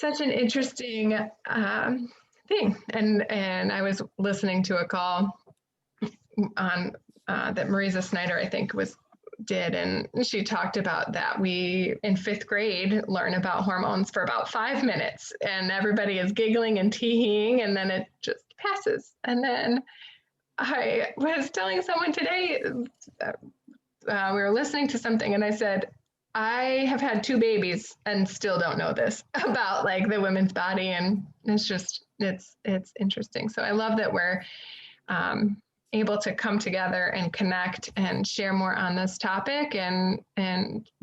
such an interesting thing. And I was listening to a call on that Marisa Snyder, I think, did, and she talked about that we in 5th grade learn about hormones for about 5 minutes, and everybody is giggling and teeing, and then it just passes. And then I was telling someone today, we were listening to something, and I said, I have had 2 babies and still don't know this about like the women's body, and it's just it's interesting. So I love that we're able to come together and connect and share more on this topic, and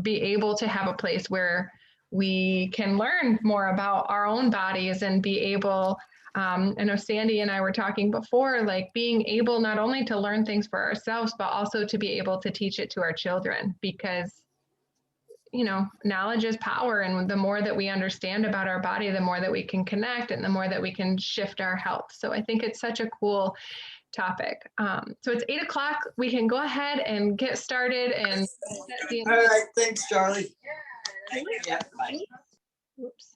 be able to have a place where we can learn more about our own bodies and be able, I know Sandy and I were talking before, like being able not only to learn things for ourselves, but also to be able to teach it to our children, because you know, knowledge is power. And the more that we understand about our body, the more that we can connect and the more that we can shift our health. So I think it's such a cool topic. So it's 8 o'clock. We can go ahead and get started. And all right, thanks, Charlie. Yeah, bye. Oops.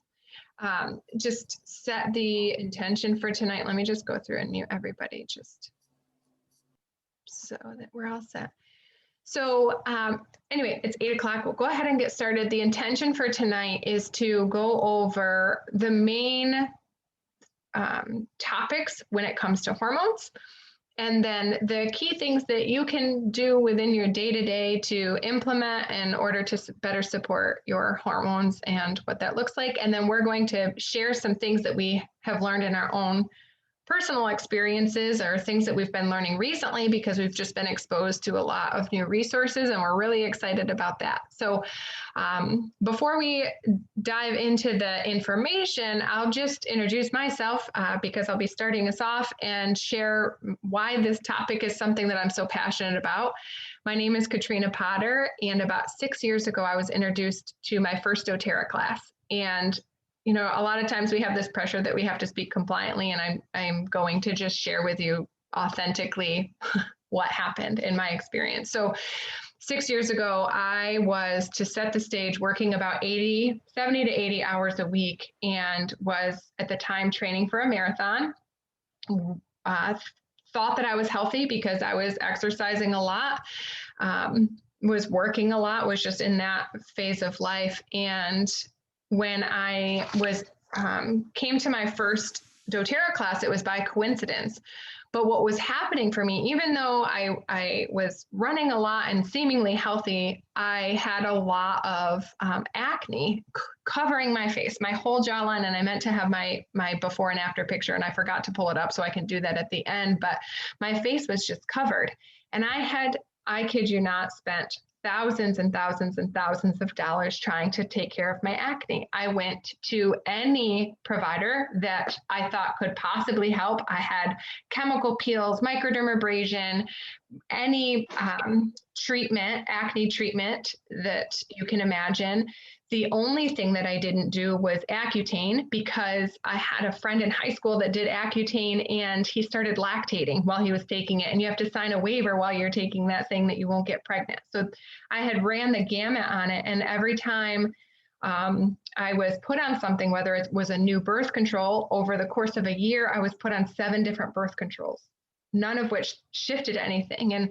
Just set the intention for tonight. Let me just go through and mute everybody just so that we're all set. So anyway, it's 8 o'clock. We'll go ahead and get started. The intention for tonight is to go over the main topics when it comes to hormones, and then the key things that you can do within your day-to-day to implement in order to better support your hormones and what that looks like. And then we're going to share some things that we have learned in our own personal experiences, or things that we've been learning recently, because we've just been exposed to a lot of new resources, and we're really excited about that. So before we dive into the information, I'll just introduce myself because I'll be starting us off and share why this topic is something that I'm so passionate about. My name is Katrina Potter, and about 6 years ago, I was introduced to my first doTERRA class. And you know, a lot of times we have this pressure that we have to speak compliantly, and I'm going to just share with you authentically what happened in my experience. So 6 years ago, I was, to set the stage, working about 70 to 80 hours a week, and was at the time training for a marathon. Thought that I was healthy because I was exercising a lot, was working a lot, was just in that phase of life. And when I was came to my first doTERRA class, it was by coincidence. But what was happening for me, even though I was running a lot and seemingly healthy, I had a lot of acne covering my face, my whole jawline. And I meant to have my before and after picture, and I forgot to pull it up, so I can do that at the end. But my face was just covered. And I kid you not, spent thousands and thousands and thousands of dollars trying to take care of my acne. I went to any provider that I thought could possibly help. I had chemical peels, microdermabrasion, any treatment, acne treatment that you can imagine. The only thing that I didn't do was Accutane, because I had a friend in high school that did Accutane, and he started lactating while he was taking it. And you have to sign a waiver while you're taking that, saying that you won't get pregnant. So I had ran the gamut on it. And every time I was put on something, whether it was a new birth control, over the course of a year, I was put on 7 different birth controls, none of which shifted anything. And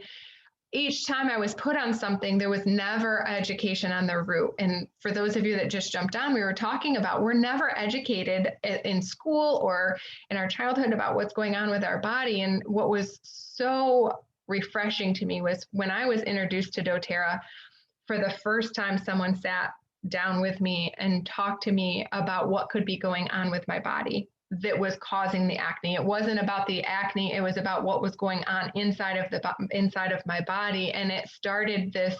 each time I was put on something, there was never education on the root. And for those of you that just jumped on, we were talking about, we're never educated in school or in our childhood about what's going on with our body. And what was so refreshing to me was when I was introduced to doTERRA, for the first time, someone sat down with me and talked to me about what could be going on with my body that was causing the acne. It wasn't about the acne. It was about what was going on inside of my body. And it started this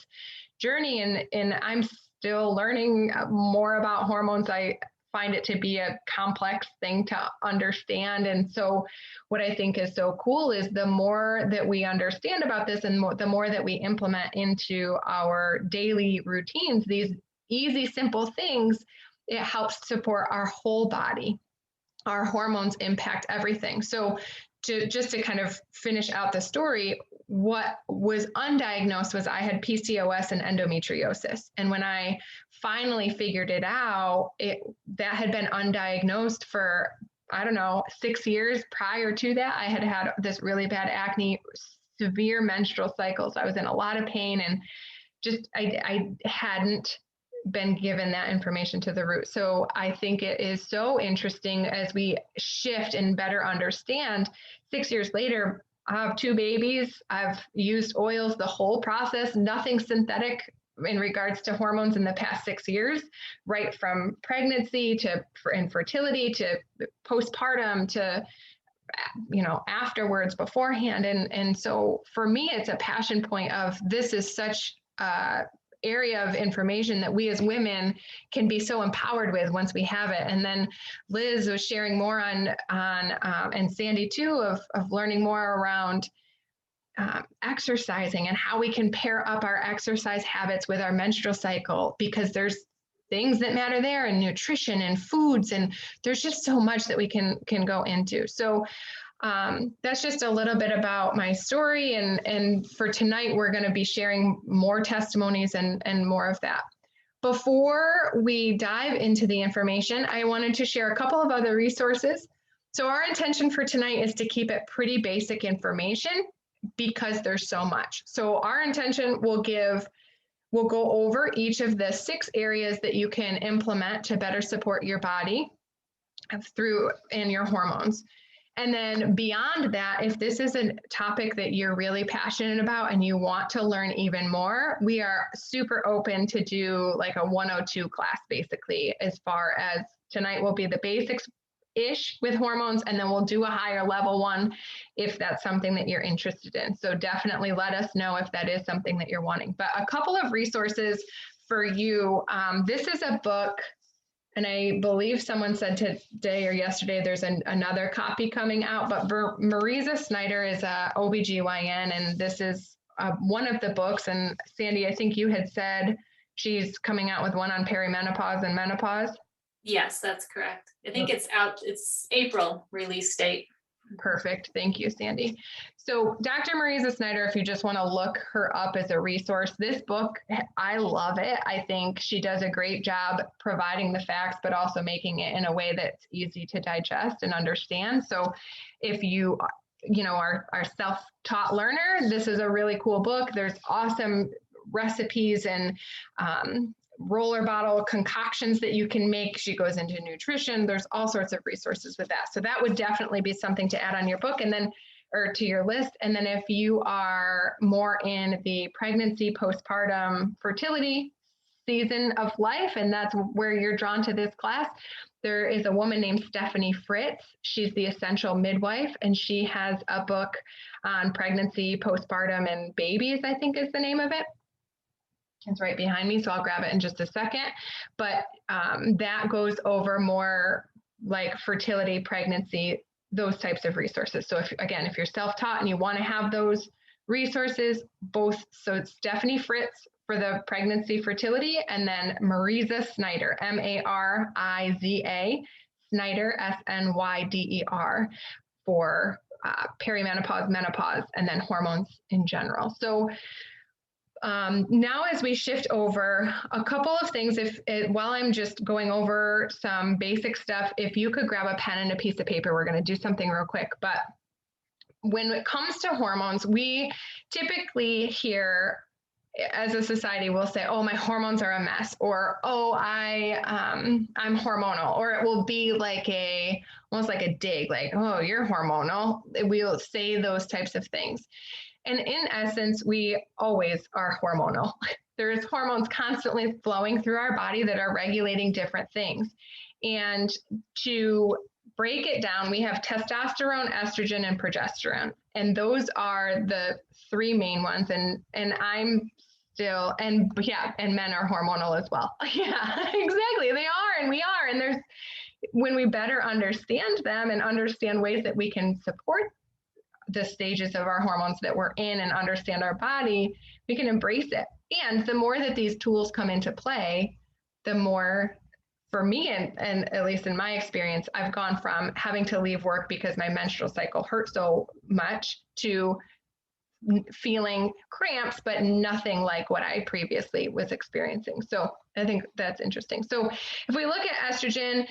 journey, and I'm still learning more about hormones. I find it to be a complex thing to understand. And so what I think is so cool is the more that we understand about this, and the more that we implement into our daily routines, these easy, simple things, it helps support our whole body. Our hormones impact everything. So just to kind of finish out the story, what was undiagnosed was I had PCOS and endometriosis. And when I finally figured it out, that had been undiagnosed for, I don't know, 6 years prior to that. I had this really bad acne, severe menstrual cycles. I was in a lot of pain, and just I hadn't been given that information to the root. So I think it is so interesting as we shift and better understand. 6 years later, I have 2 babies. I've used oils the whole process, nothing synthetic in regards to hormones in the past 6 years, right from pregnancy to infertility to postpartum to afterwards, beforehand. And so for me, it's a passion point of this is such area of information that we as women can be so empowered with once we have it. And then Liz was sharing more on and Sandy too, of learning more around exercising and how we can pair up our exercise habits with our menstrual cycle, because there's things that matter there, and nutrition and foods, and there's just so much that we can go into. So that's just a little bit about my story. And for tonight, we're going to be sharing more testimonies and more of that. Before we dive into the information, I wanted to share a couple of other resources. So our intention for tonight is to keep it pretty basic information because there's so much. So our intention we'll go over each of the 6 areas that you can implement to better support your body and your hormones. And then beyond that, if this is a topic that you're really passionate about and you want to learn even more, we are super open to do like a 102 class, basically, as far as tonight will be the basics-ish with hormones, and then we'll do a higher level one if that's something that you're interested in. So definitely let us know if that is something that you're wanting. But a couple of resources for you. This is a book, and I believe someone said today or yesterday there's another copy coming out, but Marisa Snyder is a OBGYN, and this is one of the books. And Sandy, I think you had said she's coming out with one on perimenopause and menopause. Yes, that's correct. I think it's out, it's April release date. Perfect. Thank you, Sandy. So Dr. Marisa Snyder, if you just want to look her up as a resource, this book, I love it. I think she does a great job providing the facts, but also making it in a way that's easy to digest and understand. So if you are self-taught learner, this is a really cool book. There's awesome recipes and roller bottle concoctions that you can make. She goes into nutrition. There's all sorts of resources with that. So that would definitely be something to add on your book or to your list. And then if you are more in the pregnancy, postpartum, fertility season of life, and that's where you're drawn to this class, there is a woman named Stephanie Fritz. She's the Essential Midwife, and she has a book on pregnancy, postpartum, and babies, I think is the name of it. It's right behind me, so I'll grab it in just a second. But that goes over more like fertility, pregnancy, those types of resources. So if you're self-taught and you want to have those resources, so it's Stephanie Fritz for the pregnancy, fertility, and then Marisa Snyder, Mariza, Snyder, Snyder, for perimenopause, menopause, and then hormones in general. So now as we shift over, a couple of things, while I'm just going over some basic stuff, if you could grab a pen and a piece of paper, we're going to do something real quick. But when it comes to hormones, we typically hear, as a society, we'll say, oh, my hormones are a mess, or, oh, I'm hormonal, or it will be like almost like a dig, like, oh, you're hormonal. We'll say those types of things. And in essence, we always are hormonal. There's hormones constantly flowing through our body that are regulating different things. And to break it down, we have testosterone, estrogen, and progesterone. And those are the 3 main ones. And I'm still, and men are hormonal as well. Yeah, exactly. They are, and we are. And when we better understand them and understand ways that we can support the stages of our hormones that we're in and understand our body, we can embrace it. And the more that these tools come into play, the more, for me, and at least in my experience, I've gone from having to leave work because my menstrual cycle hurt so much to feeling cramps, but nothing like what I previously was experiencing. So I think that's interesting. So if we look at estrogen,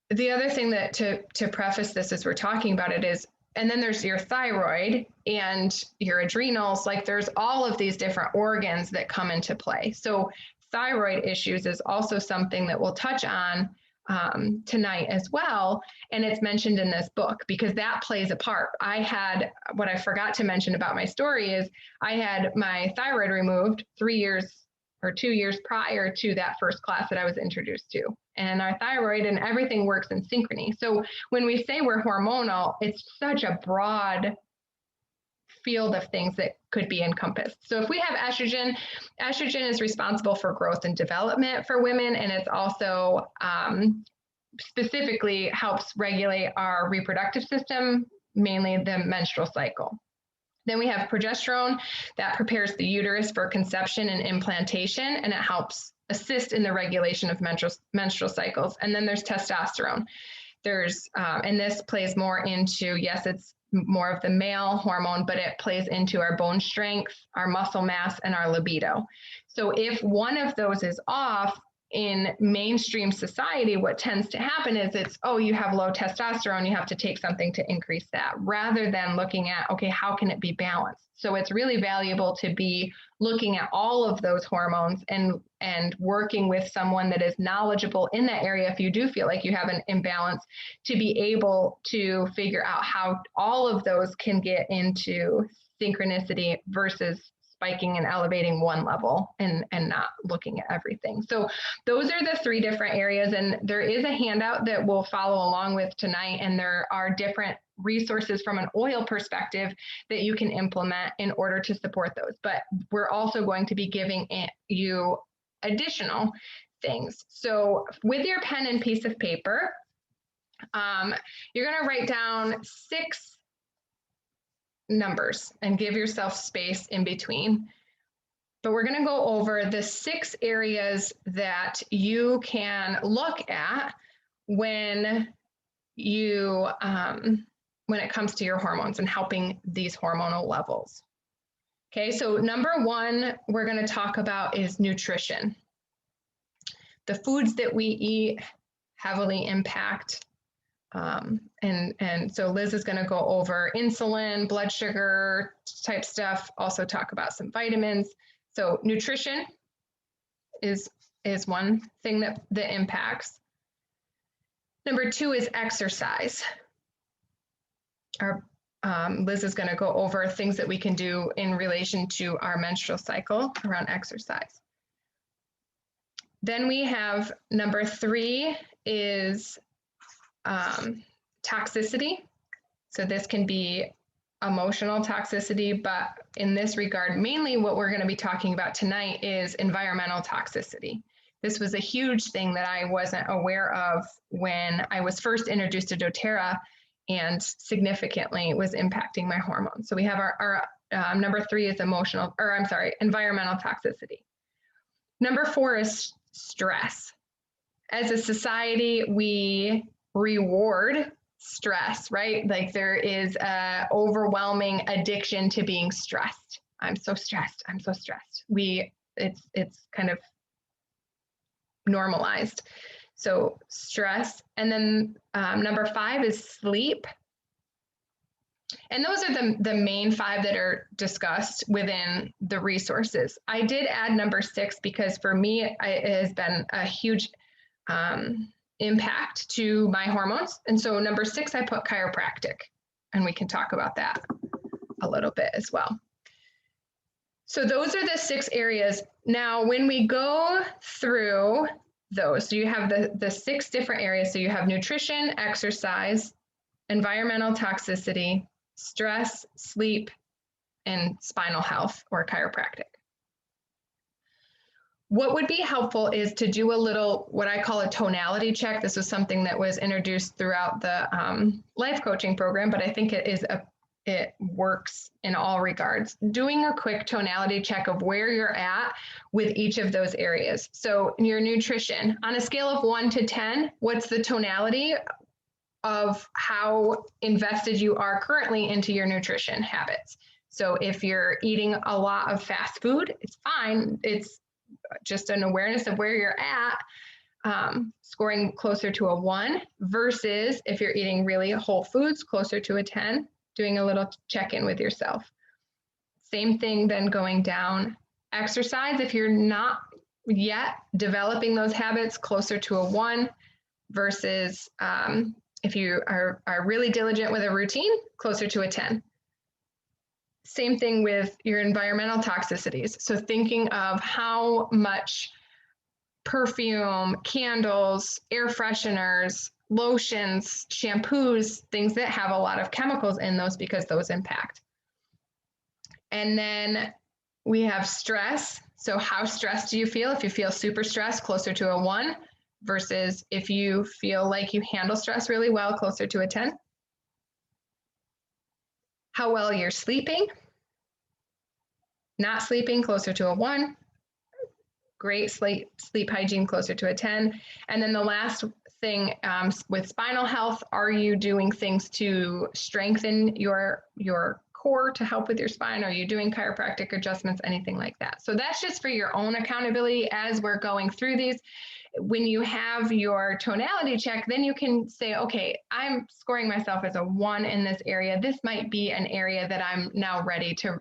the other thing that to preface this as we're talking about it is, and then there's your thyroid and your adrenals, like there's all of these different organs that come into play. So thyroid issues is also something that we'll touch on tonight as well. And it's mentioned in this book because that plays a part. What I forgot to mention about my story is I had my thyroid removed 2 years prior to that first class that I was introduced to. And our thyroid and everything works in synchrony. So when we say we're hormonal, it's such a broad field of things that could be encompassed. So if we have estrogen, estrogen is responsible for growth and development for women, and it's also specifically helps regulate our reproductive system, mainly the menstrual cycle. Then we have progesterone that prepares the uterus for conception and implantation, and it helps assist in the regulation of menstrual cycles. And then there's testosterone. And this plays more into, yes, it's more of the male hormone, but it plays into our bone strength, our muscle mass, and our libido. So if one of those is off in mainstream society, what tends to happen is you have low testosterone, you have to take something to increase that, rather than looking at, okay, how can it be balanced? So it's really valuable to be looking at all of those hormones and working with someone that is knowledgeable in that area if you do feel like you have an imbalance, to be able to figure out how all of those can get into synchronicity versus spiking and elevating one level and not looking at everything. So those are the 3 different areas. And there is a handout that we'll follow along with tonight. And there are different resources from an oil perspective that you can implement in order to support those. But we're also going to be giving you additional things. So with your pen and piece of paper, you're going to write down 6 numbers and give yourself space in between. But we're going to go over the 6 areas that you can look at when it comes to your hormones and helping these hormonal levels. Okay, so number 1 we're going to talk about is nutrition. The foods that we eat heavily impact. And so Liz is going to go over insulin, blood sugar type stuff, also talk about some vitamins. So nutrition is one thing that impacts. Number 2 is exercise. Liz is going to go over things that we can do in relation to our menstrual cycle around exercise. Then we have number 3 is toxicity. So this can be emotional toxicity, but in this regard, mainly what we're going to be talking about tonight is environmental toxicity. This was a huge thing that I wasn't aware of when I was first introduced to doTERRA, and significantly was impacting my hormones. So we have our number 3 is environmental toxicity. Number 4 is stress. As a society, we reward stress, right? Like there is a overwhelming addiction to being stressed. I'm so stressed. I'm so stressed. It's kind of normalized. So stress. And then number 5 is sleep. And those are the main 5 that are discussed within the resources. I did add number 6 because for me, it has been a huge impact to my hormones. And so number 6, I put chiropractic, and we can talk about that a little bit as well. So those are the 6 areas. Now, when we go through those, so you have the 6 different areas. So you have nutrition, exercise, environmental toxicity, stress, sleep, and spinal health or chiropractic. What would be helpful is to do a little, what I call a tonality check. This was something that was introduced throughout the life coaching program, but I think it works in all regards. Doing a quick tonality check of where you're at with each of those areas. So your nutrition, on a scale of 1 to 10, what's the tonality? of how invested you are currently into your nutrition habits. So if you're eating a lot of fast food, it's fine. It's just an awareness of where you're at, scoring closer to a 1, versus if you're eating really whole foods, closer to a 10, doing a little check-in with yourself. Same thing then going down. Exercise, if you're not yet developing those habits, closer to a 1, versus if you are really diligent with a routine, closer to a 10. Same thing with your environmental toxicities. So thinking of how much perfume, candles, air fresheners, lotions, shampoos, things that have a lot of chemicals in those, because those impact. And then we have stress. So how stressed do you feel? If you feel super stressed, closer to a 1, versus if you feel like you handle stress really well, closer to a 10. How well you're sleeping. Not sleeping, closer to a 1. Great sleep hygiene, closer to a 10. And then the last thing with spinal health, are you doing things to strengthen your core to help with your spine? Are you doing chiropractic adjustments, anything like that? So that's just for your own accountability as we're going through these. When you have your tonality check, then you can say, okay, I'm scoring myself as a 1 in this area. This might be an area that I'm now ready to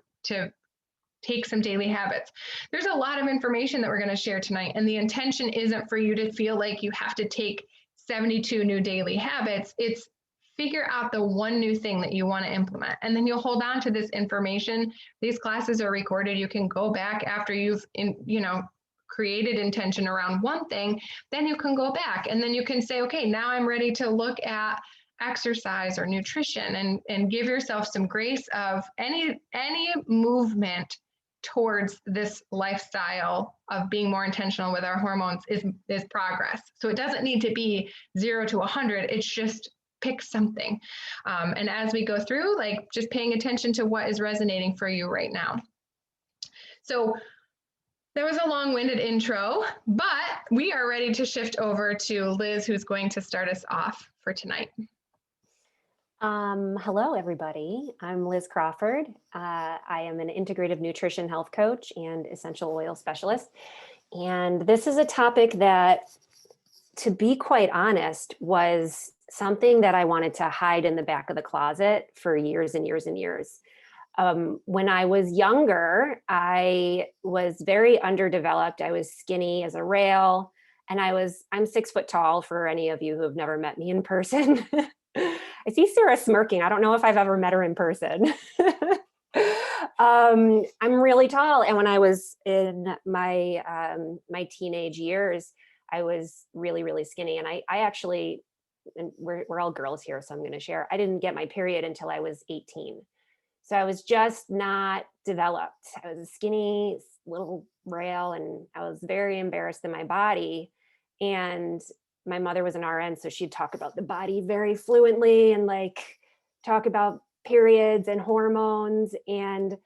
take some daily habits. There's a lot of information that we're going to share tonight, and the intention isn't for you to feel like you have to take 72 new daily habits. It's figure out the one new thing that you want to implement, and then you'll hold on to this information. These classes are recorded. You can go back after you've created intention around one thing, then you can go back and then you can say, okay, now I'm ready to look at exercise or nutrition, and give yourself some grace of any movement towards this lifestyle of being more intentional with our hormones is progress. So it doesn't need to be 0 to 100. It's just pick something. And as we go through, like just paying attention to what is resonating for you right now. So there was a long-winded intro, but we are ready to shift over to Liz, who's going to start us off for tonight. Hello, everybody. I'm Liz Crawford. I am an integrative nutrition health coach and essential oil specialist. And this is a topic that, to be quite honest, was something that I wanted to hide in the back of the closet for years and years and years. When I was younger, I was very underdeveloped. I was skinny as a rail, and I'm 6 foot tall for any of you who have never met me in person. I see Sarah smirking. I don't know if I've ever met her in person. I'm really tall. And when I was in my teenage years, I was really, really skinny. And I actually, and we're all girls here, so I'm going to share, I didn't get my period until I was 18. So I was just not developed. I was a skinny little rail, and I was very embarrassed in my body. And my mother was an RN, so she'd talk about the body very fluently and like talk about periods and hormones. And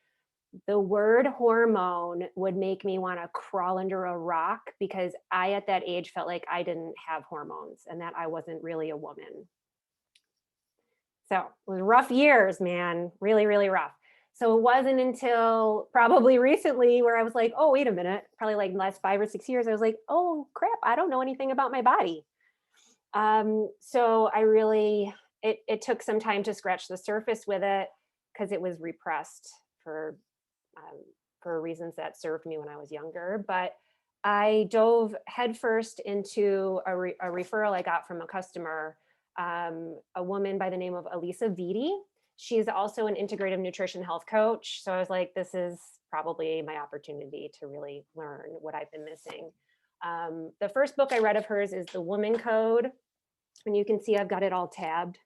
the word hormone would make me want to crawl under a rock, because I, at that age, felt like I didn't have hormones and that I wasn't really a woman. So it was rough years, man, really, really rough. So it wasn't until probably recently where I was like, oh, wait a minute, probably like the last 5 or 6 years, I was like, oh crap, I don't know anything about my body. So I really, it took some time to scratch the surface with it, because it was repressed for reasons that served me when I was younger. But I dove headfirst into a referral I got from a customer, a woman by the name of Elisa Vitti. She's also an integrative nutrition health coach. So I was like, this is probably my opportunity to really learn what I've been missing. The first book I read of hers is The Woman Code. And you can see I've got it all tabbed.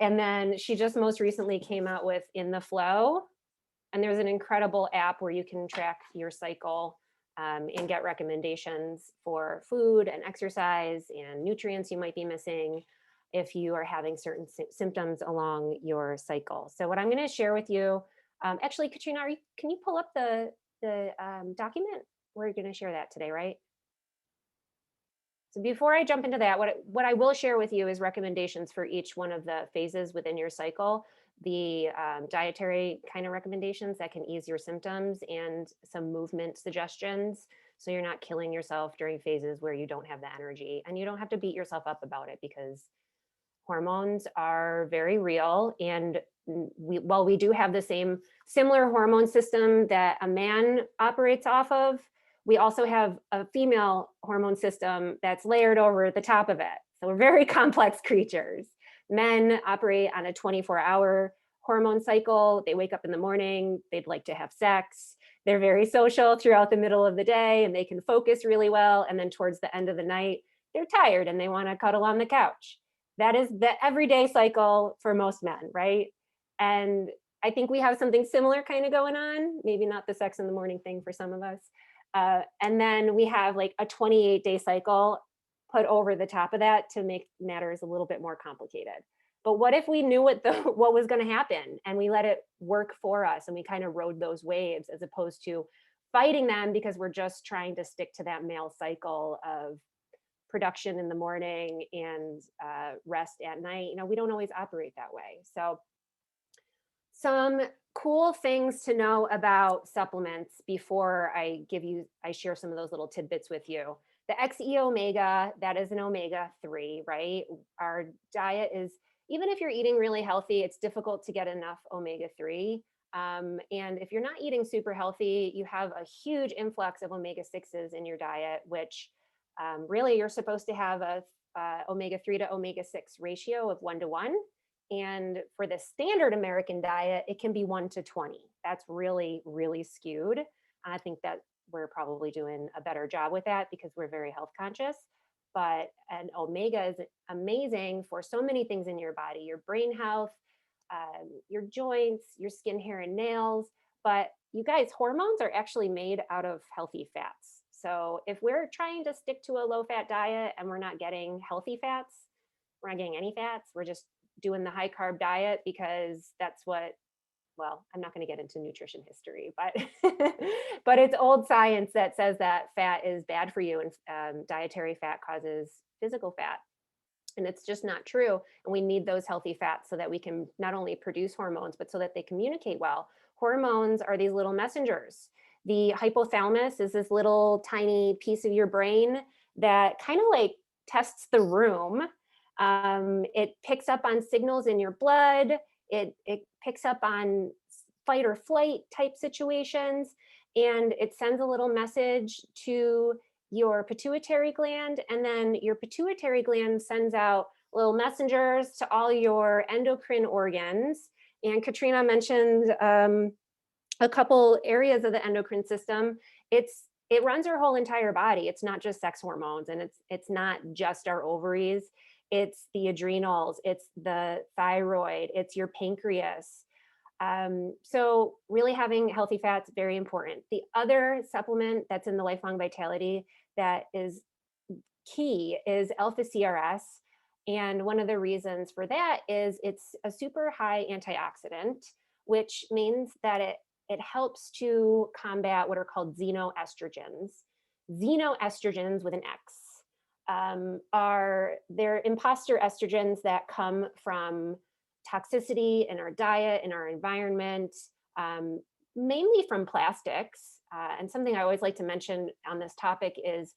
And then she just most recently came out with In the Flow. And there's an incredible app where you can track your cycle and get recommendations for food and exercise and nutrients you might be missing if you are having certain symptoms along your cycle. So what I'm going to share with you, actually, Katrina, can you pull up the document? We're going to share that today, right? So before I jump into that, what I will share with you is recommendations for each one of the phases within your cycle, the dietary kind of recommendations that can ease your symptoms, and some movement suggestions, so you're not killing yourself during phases where you don't have the energy, and you don't have to beat yourself up about it, because hormones are very real. And while we do have the similar hormone system that a man operates off of, we also have a female hormone system that's layered over the top of it. So we're very complex creatures. Men operate on a 24-hour hormone cycle. They wake up in the morning, they'd like to have sex. They're very social throughout the middle of the day, and they can focus really well. And then towards the end of the night, they're tired and they want to cuddle on the couch. That is the everyday cycle for most men, right? And I think we have something similar kind of going on, maybe not the sex in the morning thing for some of us. And then we have like a 28-day cycle put over the top of that to make matters a little bit more complicated. But what if we knew what was going to happen, and we let it work for us, and we kind of rode those waves, as opposed to fighting them because we're just trying to stick to that male cycle of production in the morning and rest at night. You know, we don't always operate that way. So some cool things to know about supplements before I share some of those little tidbits with you. The XE omega, that is an omega-3, right? Our diet is, even if you're eating really healthy, it's difficult to get enough omega-3. And if you're not eating super healthy, you have a huge influx of omega-6s in your diet, which really you're supposed to have a omega-3 to omega-6 ratio of 1:1. And for the standard American diet, it can be 1:20. That's really, really skewed. I think that we're probably doing a better job with that because we're very health conscious. But an omega is amazing for so many things in your body, your brain health, your joints, your skin, hair, and nails. But you guys, hormones are actually made out of healthy fats. So if we're trying to stick to a low-fat diet and we're not getting healthy fats, we're not getting any fats, we're just doing the high carb diet because that's what, well, I'm not going to get into nutrition history, but but it's old science that says that fat is bad for you, and dietary fat causes physical fat. And it's just not true. And we need those healthy fats so that we can not only produce hormones, but so that they communicate well. Hormones are these little messengers. The hypothalamus is this little tiny piece of your brain that kind of like tests the room. It picks up on signals in your blood. It picks up on fight or flight type situations, and it sends a little message to your pituitary gland, and then your pituitary gland sends out little messengers to all your endocrine organs. And Katrina mentioned a couple areas of the endocrine system. It runs our whole entire body. It's not just sex hormones, and it's not just our ovaries. It's the adrenals, it's the thyroid, it's your pancreas. So really having healthy fats, very important. The other supplement that's in the Lifelong Vitality that is key is alpha-CRS. And one of the reasons for that is it's a super high antioxidant, which means that it helps to combat what are called xenoestrogens. Xenoestrogens with an X. They're imposter estrogens that come from toxicity in our diet, in our environment, mainly from plastics. And something I always like to mention on this topic is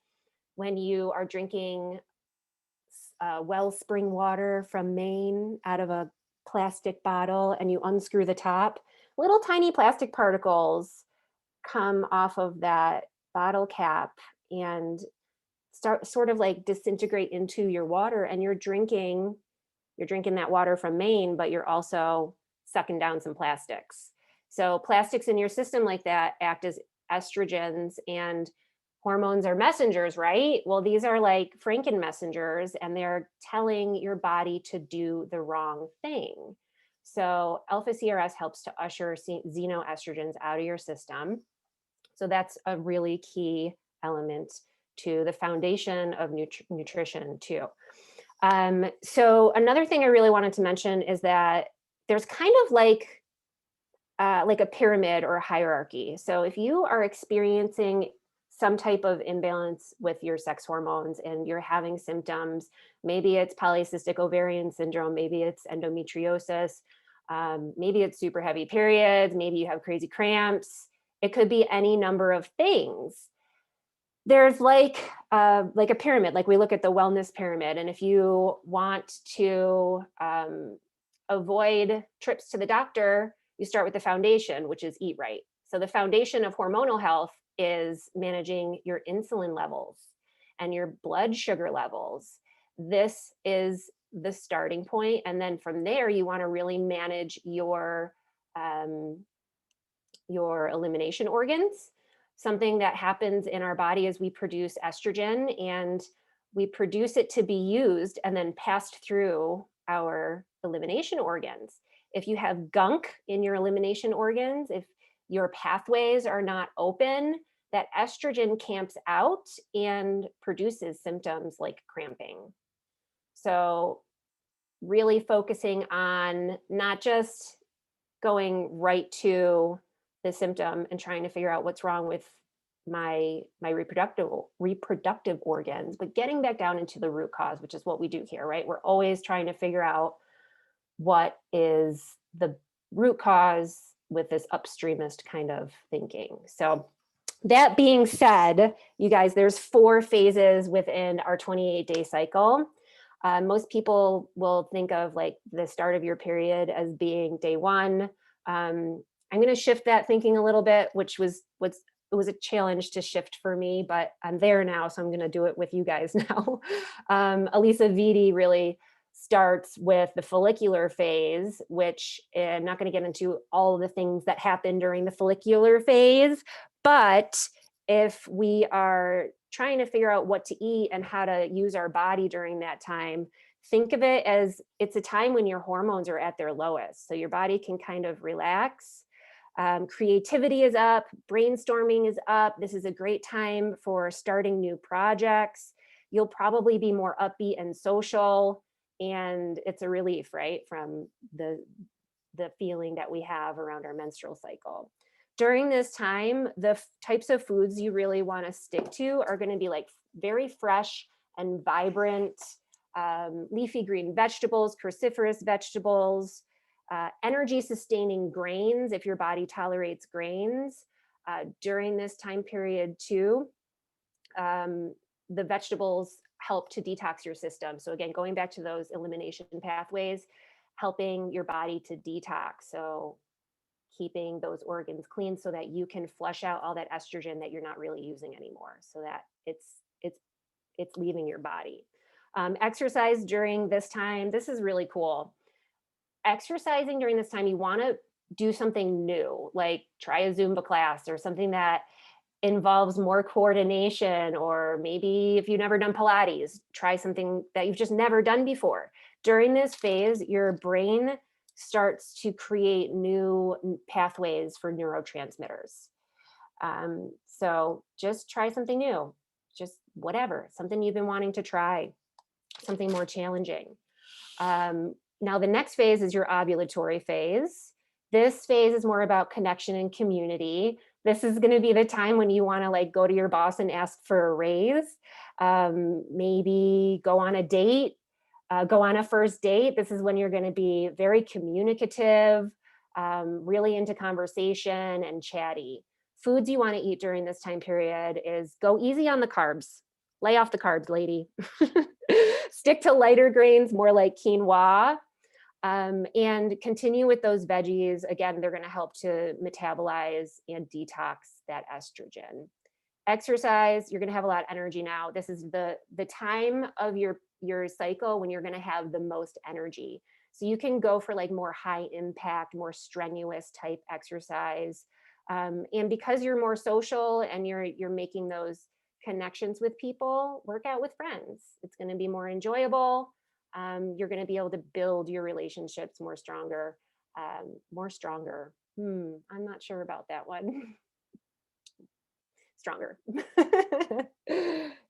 when you are drinking wellspring water from Maine out of a plastic bottle and you unscrew the top, little tiny plastic particles come off of that bottle cap and sort of like disintegrate into your water, and you're drinking that water from Maine, but you're also sucking down some plastics. So plastics in your system like that act as estrogens, and hormones are messengers, right? Well, these are like Franken messengers, and they're telling your body to do the wrong thing. So alpha-CRS helps to usher xenoestrogens out of your system. So that's a really key element to the foundation of nutrition too. So another thing I really wanted to mention is that there's kind of like a pyramid or a hierarchy. So if you are experiencing some type of imbalance with your sex hormones and you're having symptoms. Maybe it's polycystic ovarian syndrome, maybe it's endometriosis, maybe it's super heavy periods, maybe you have crazy cramps. It could be any number of things. There's like a pyramid, like we look at the wellness pyramid. And if you want to avoid trips to the doctor, you start with the foundation, which is eat right. So the foundation of hormonal health is managing your insulin levels and your blood sugar levels. This is the starting point. And then from there, you want to really manage your elimination organs. Something that happens in our body is we produce estrogen, and we produce it to be used and then passed through our elimination organs. If you have gunk in your elimination organs, if your pathways are not open, that estrogen camps out and produces symptoms like cramping. So really focusing on not just going right to the symptom and trying to figure out what's wrong with my reproductive organs, but getting back down into the root cause, which is what we do here, right? We're always trying to figure out what is the root cause with this upstreamist kind of thinking. So that being said, you guys, there's 4 phases within our 28-day cycle. Most people will think of like the start of your period as being day 1. I'm going to shift that thinking a little bit, which was it was a challenge to shift for me, but I'm there now, so I'm going to do it with you guys now. Elisa Vitti really starts with the follicular phase, which I'm not going to get into all of the things that happen during the follicular phase, but if we are trying to figure out what to eat and how to use our body during that time, think of it as it's a time when your hormones are at their lowest. So your body can kind of relax. Creativity is up, brainstorming is up. This is a great time for starting new projects. You'll probably be more upbeat and social, and it's a relief, right, from the feeling that we have around our menstrual cycle. During this time, the types of foods you really want to stick to are going to be like very fresh and vibrant leafy green vegetables, cruciferous vegetables, energy sustaining grains if your body tolerates grains. During this time period too, the vegetables help to detox your system. So again, going back to those elimination pathways, helping your body to detox. So keeping those organs clean so that you can flush out all that estrogen that you're not really using anymore, so that it's leaving your body. Exercise during this time, this is really cool. Exercising during this time, you want to do something new, like try a Zumba class or something that involves more coordination, or maybe if you've never done Pilates, try something that you've just never done before. During this phase, your brain starts to create new pathways for neurotransmitters. So just try something new, just whatever, something you've been wanting to try, something more challenging. Now, the next phase is your ovulatory phase. This phase is more about connection and community. This is going to be the time when you want to like go to your boss and ask for a raise, maybe go on a date, go on a first date. This is when you're going to be very communicative, really into conversation and chatty. Foods you want to eat during this time period is go easy on the carbs. Lay off the carbs, lady. Stick to lighter grains, more like quinoa. And continue with those veggies. Again, they're going to help to metabolize and detox that estrogen. Exercise, you're going to have a lot of energy now. This is the time of your cycle when you're going to have the most energy. So you can go for like more high impact, more strenuous type exercise. And because you're more social and you're making those connections with people, work out with friends. It's going to be more enjoyable. You're going to be able to build your relationships more stronger. I'm not sure about that one. Stronger.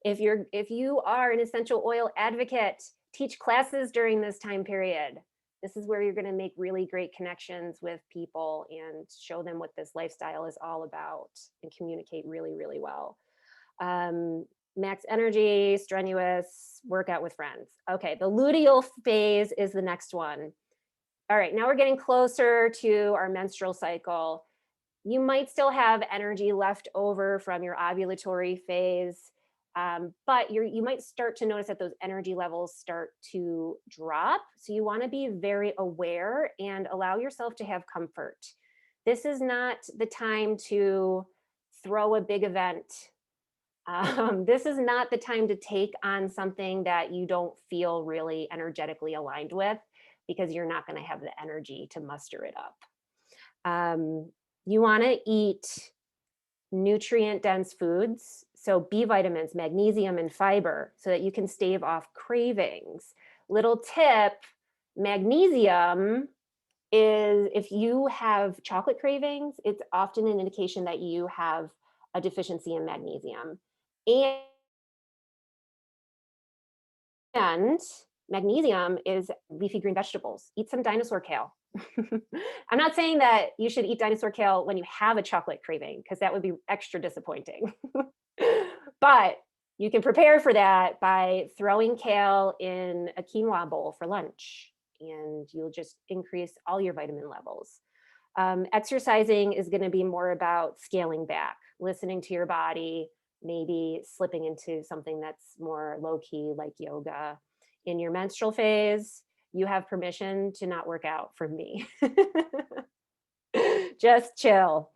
If you are an essential oil advocate, teach classes during this time period. This is where you're going to make really great connections with people and show them what this lifestyle is all about and communicate really, really well. Max energy, strenuous, workout with friends. Okay, the luteal phase is the next one. All right, now we're getting closer to our menstrual cycle. You might still have energy left over from your ovulatory phase, but you might start to notice that those energy levels start to drop. So you want to be very aware and allow yourself to have comfort. This is not the time to throw a big event. This is not the time to take on something that you don't feel really energetically aligned with, because you're not going to have the energy to muster it up. You want to eat nutrient-dense foods, so B vitamins, magnesium, and fiber, so that you can stave off cravings. Little tip, magnesium is, if you have chocolate cravings, it's often an indication that you have a deficiency in magnesium. And magnesium is leafy green vegetables. Eat some dinosaur kale. I'm not saying that you should eat dinosaur kale when you have a chocolate craving, because that would be extra disappointing. But you can prepare for that by throwing kale in a quinoa bowl for lunch, and you'll just increase all your vitamin levels. Exercising is going to be more about scaling back, listening to your body, maybe slipping into something that's more low-key like yoga. In your menstrual phase, you have permission to not work out from me. Just chill.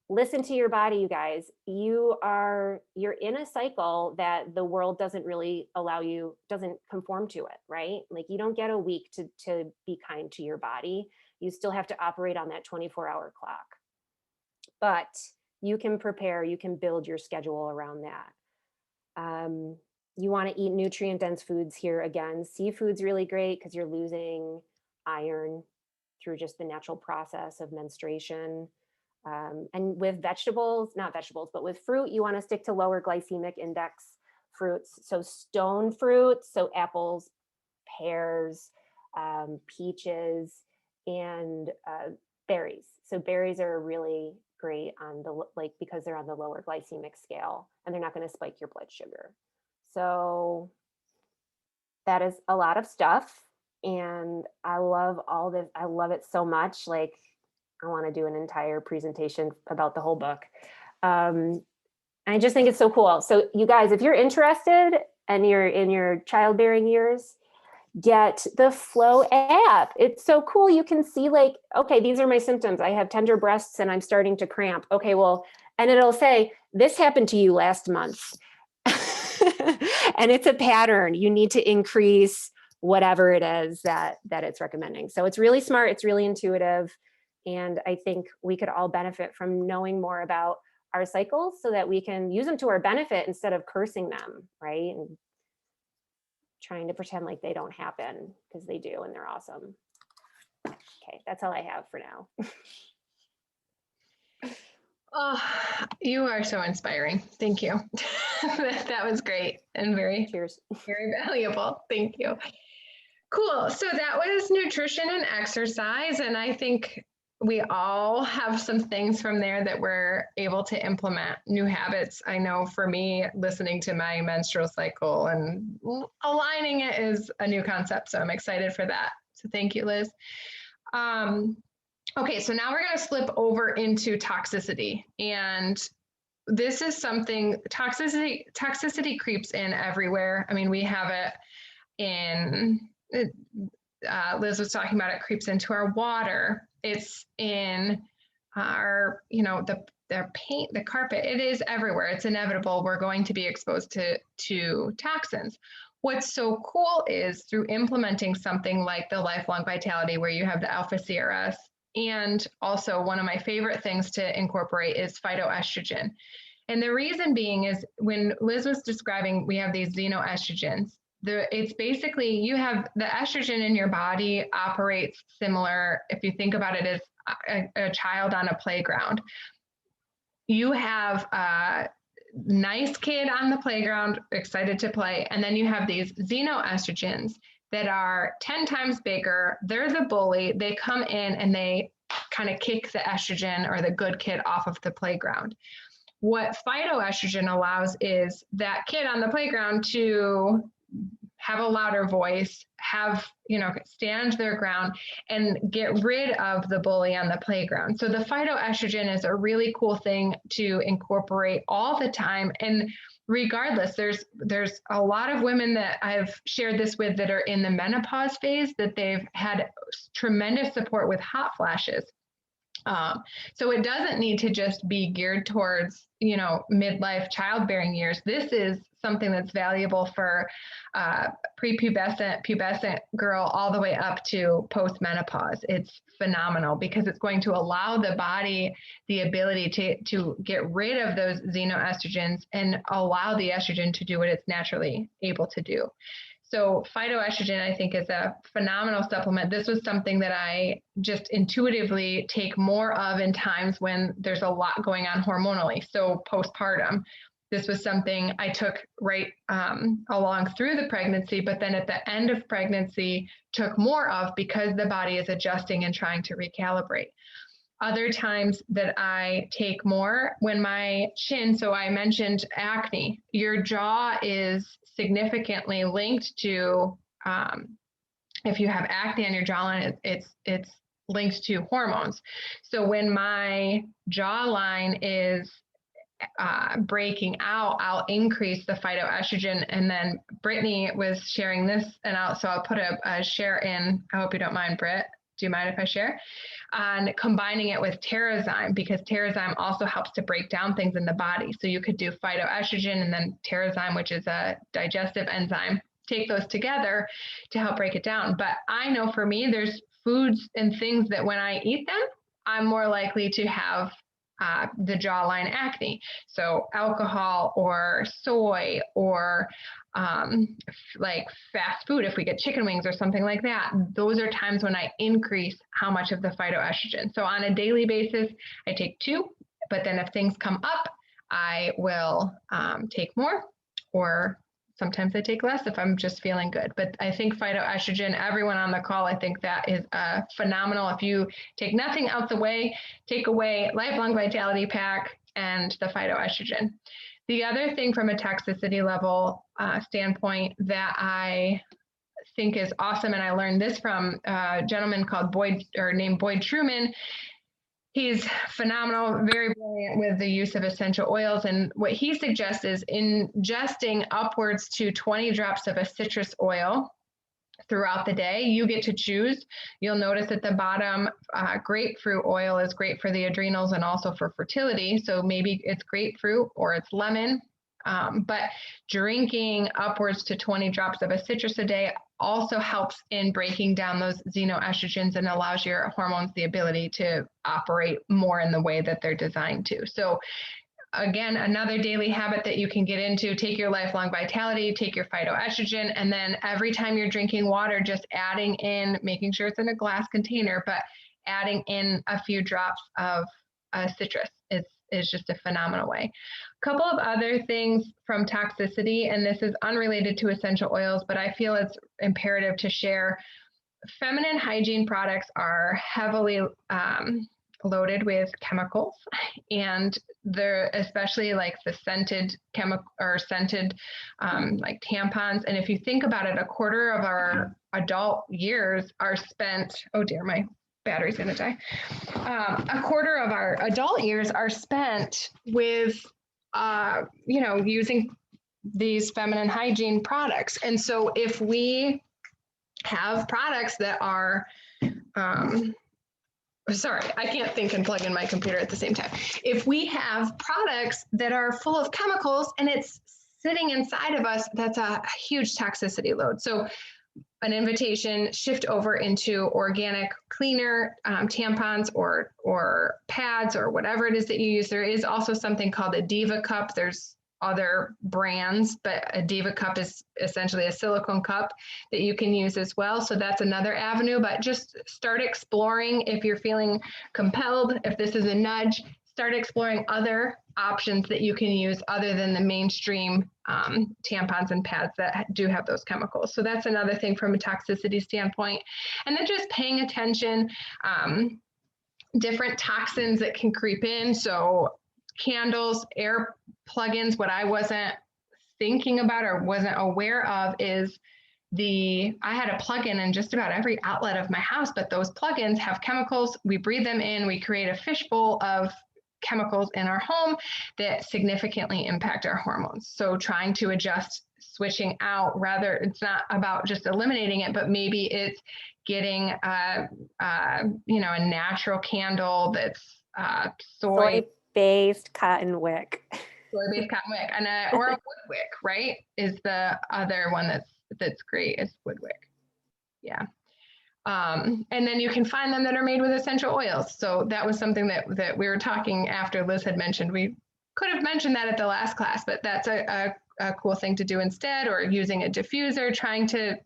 Listen to your body, you guys. You're in a cycle that the world doesn't really allow you, doesn't conform to it, right? Like, you don't get a week to be kind to your body. You still have to operate on that 24-hour clock. But you can prepare, you can build your schedule around that. You want to eat nutrient-dense foods here again. Seafood's really great because you're losing iron through just the natural process of menstruation. And with vegetables, not vegetables, but with fruit, you want to stick to lower glycemic index fruits. So stone fruits, so apples, pears, peaches, and berries. So berries are really great on the, like, because they're on the lower glycemic scale and they're not going to spike your blood sugar. So that is a lot of stuff. And I love all this. I love it so much. Like, I want to do an entire presentation about the whole book. I just think it's so cool. So you guys, if you're interested and you're in your childbearing years, get the Flow app. It's so cool. You can see, like, okay, these are my symptoms. I have tender breasts and I'm starting to cramp. Okay, well, and it'll say, this happened to you last month. And it's a pattern. You need to increase whatever it is that it's recommending. So it's really smart. It's really intuitive. And I think we could all benefit from knowing more about our cycles so that we can use them to our benefit instead of cursing them, right? And trying to pretend like they don't happen, because they do, and they're awesome. Okay, that's all I have for now. Oh, you are so inspiring. Thank you. That was great and very, Cheers. very valuable. Thank you. Cool. So that was nutrition and exercise. And I think we all have some things from there that we're able to implement, new habits. I know for me, listening to my menstrual cycle and aligning it is a new concept. So I'm excited for that. So thank you, Liz. Okay, so now we're going to slip over into toxicity. And this is something, toxicity creeps in everywhere. I mean, we have it in, Liz was talking about, it creeps into our water. It's in our, the paint, the carpet. It is everywhere. It's inevitable. We're going to be exposed to toxins. What's so cool is through implementing something like the Lifelong Vitality, where you have the alpha CRS, and also one of my favorite things to incorporate is phytoestrogen. And the reason being is, when Liz was describing, we have these xenoestrogens. It's basically, you have the estrogen in your body operates similar, if you think about it as a child on a playground. You have a nice kid on the playground, excited to play, and then you have these xenoestrogens that are 10 times bigger. They're the bully. They come in and they kind of kick the estrogen or the good kid off of the playground. what phytoestrogen allows is that kid on the playground to have a louder voice, have, stand their ground and get rid of the bully on the playground. So the phytoestrogen is a really cool thing to incorporate all the time. And regardless, there's a lot of women that I've shared this with that are in the menopause phase that they've had tremendous support with hot flashes. So it doesn't need to just be geared towards, midlife childbearing years. This is something that's valuable for prepubescent, pubescent girl all the way up to postmenopause. It's phenomenal because it's going to allow the body the ability to get rid of those xenoestrogens and allow the estrogen to do what it's naturally able to do. So phytoestrogen, I think, is a phenomenal supplement. This was something that I just intuitively take more of in times when there's a lot going on hormonally. So postpartum, this was something I took right along through the pregnancy, but then at the end of pregnancy took more of because the body is adjusting and trying to recalibrate. Other times that I take more when my chin, so I mentioned acne, your jaw is significantly linked to, if you have acne on your jawline, it's linked to hormones. So when my jawline is breaking out, I'll increase the phytoestrogen. And then Brittany was sharing this, and I'll put a share in. I hope you don't mind, Britt. Do you mind if I share? On combining it with Terrazyme, because Terrazyme also helps to break down things in the body. So you could do phytoestrogen and then Terrazyme, which is a digestive enzyme, take those together to help break it down. But I know for me, there's foods and things that when I eat them, I'm more likely to have the jawline acne. So alcohol or soy or like fast food, if we get chicken wings or something like that, those are times when I increase how much of the phytoestrogen. So on a daily basis, I take 2, but then if things come up, I will take more, or sometimes I take less if I'm just feeling good. But I think phytoestrogen, everyone on the call, I think that is phenomenal. If you take nothing else away, take away Lifelong Vitality Pack and the phytoestrogen. The other thing from a toxicity level standpoint that I think is awesome, and I learned this from a gentleman called named Boyd Truman. He's phenomenal, very brilliant with the use of essential oils. And what he suggests is ingesting upwards to 20 drops of a citrus oil throughout the day. You get to choose. You'll notice at the bottom, grapefruit oil is great for the adrenals and also for fertility. So maybe it's grapefruit or it's lemon. But drinking upwards to 20 drops of a citrus a day also helps in breaking down those xenoestrogens and allows your hormones the ability to operate more in the way that they're designed to. So again, another daily habit that you can get into, take your Lifelong Vitality, take your phytoestrogen, and then every time you're drinking water, just adding in, making sure it's in a glass container, but adding in a few drops of citrus is just a phenomenal way. A couple of other things from toxicity, and this is unrelated to essential oils, but I feel it's imperative to share. Feminine hygiene products are heavily loaded with chemicals, and they're especially like the scented like tampons. And if you think about it, a quarter of our adult years are spent, oh dear, my battery's gonna die. A quarter of our adult years are spent with, using these feminine hygiene products. And so if we have products that are, sorry, I can't think and plug in my computer at the same time. If we have products that are full of chemicals and it's sitting inside of us, that's a huge toxicity load. So an invitation, shift over into organic, cleaner tampons or pads or whatever it is that you use. There is also something called a Diva Cup. There's other brands, but a Diva Cup is essentially a silicone cup that you can use as well. So that's another avenue, but just start exploring if you're feeling compelled, if this is a nudge, start exploring other options that you can use other than the mainstream tampons and pads that do have those chemicals. So that's another thing from a toxicity standpoint. And then just paying attention, different toxins that can creep in. So candles, air plugins. What I wasn't thinking about or wasn't aware of is I had a plug-in in just about every outlet of my house, but those plugins have chemicals. We breathe them in, we create a fishbowl of chemicals in our home that significantly impact our hormones. So trying to adjust, switching out, rather, it's not about just eliminating it, but maybe it's getting a natural candle that's soy-based cotton wick. Soy-based cotton wick, and or a wood wick, right? Is the other one that's great, is wood wick. Yeah. And then you can find them that are made with essential oils. So that was something that we were talking after Liz had mentioned. We could have mentioned that at the last class, but that's a cool thing to do instead, or using a diffuser, trying to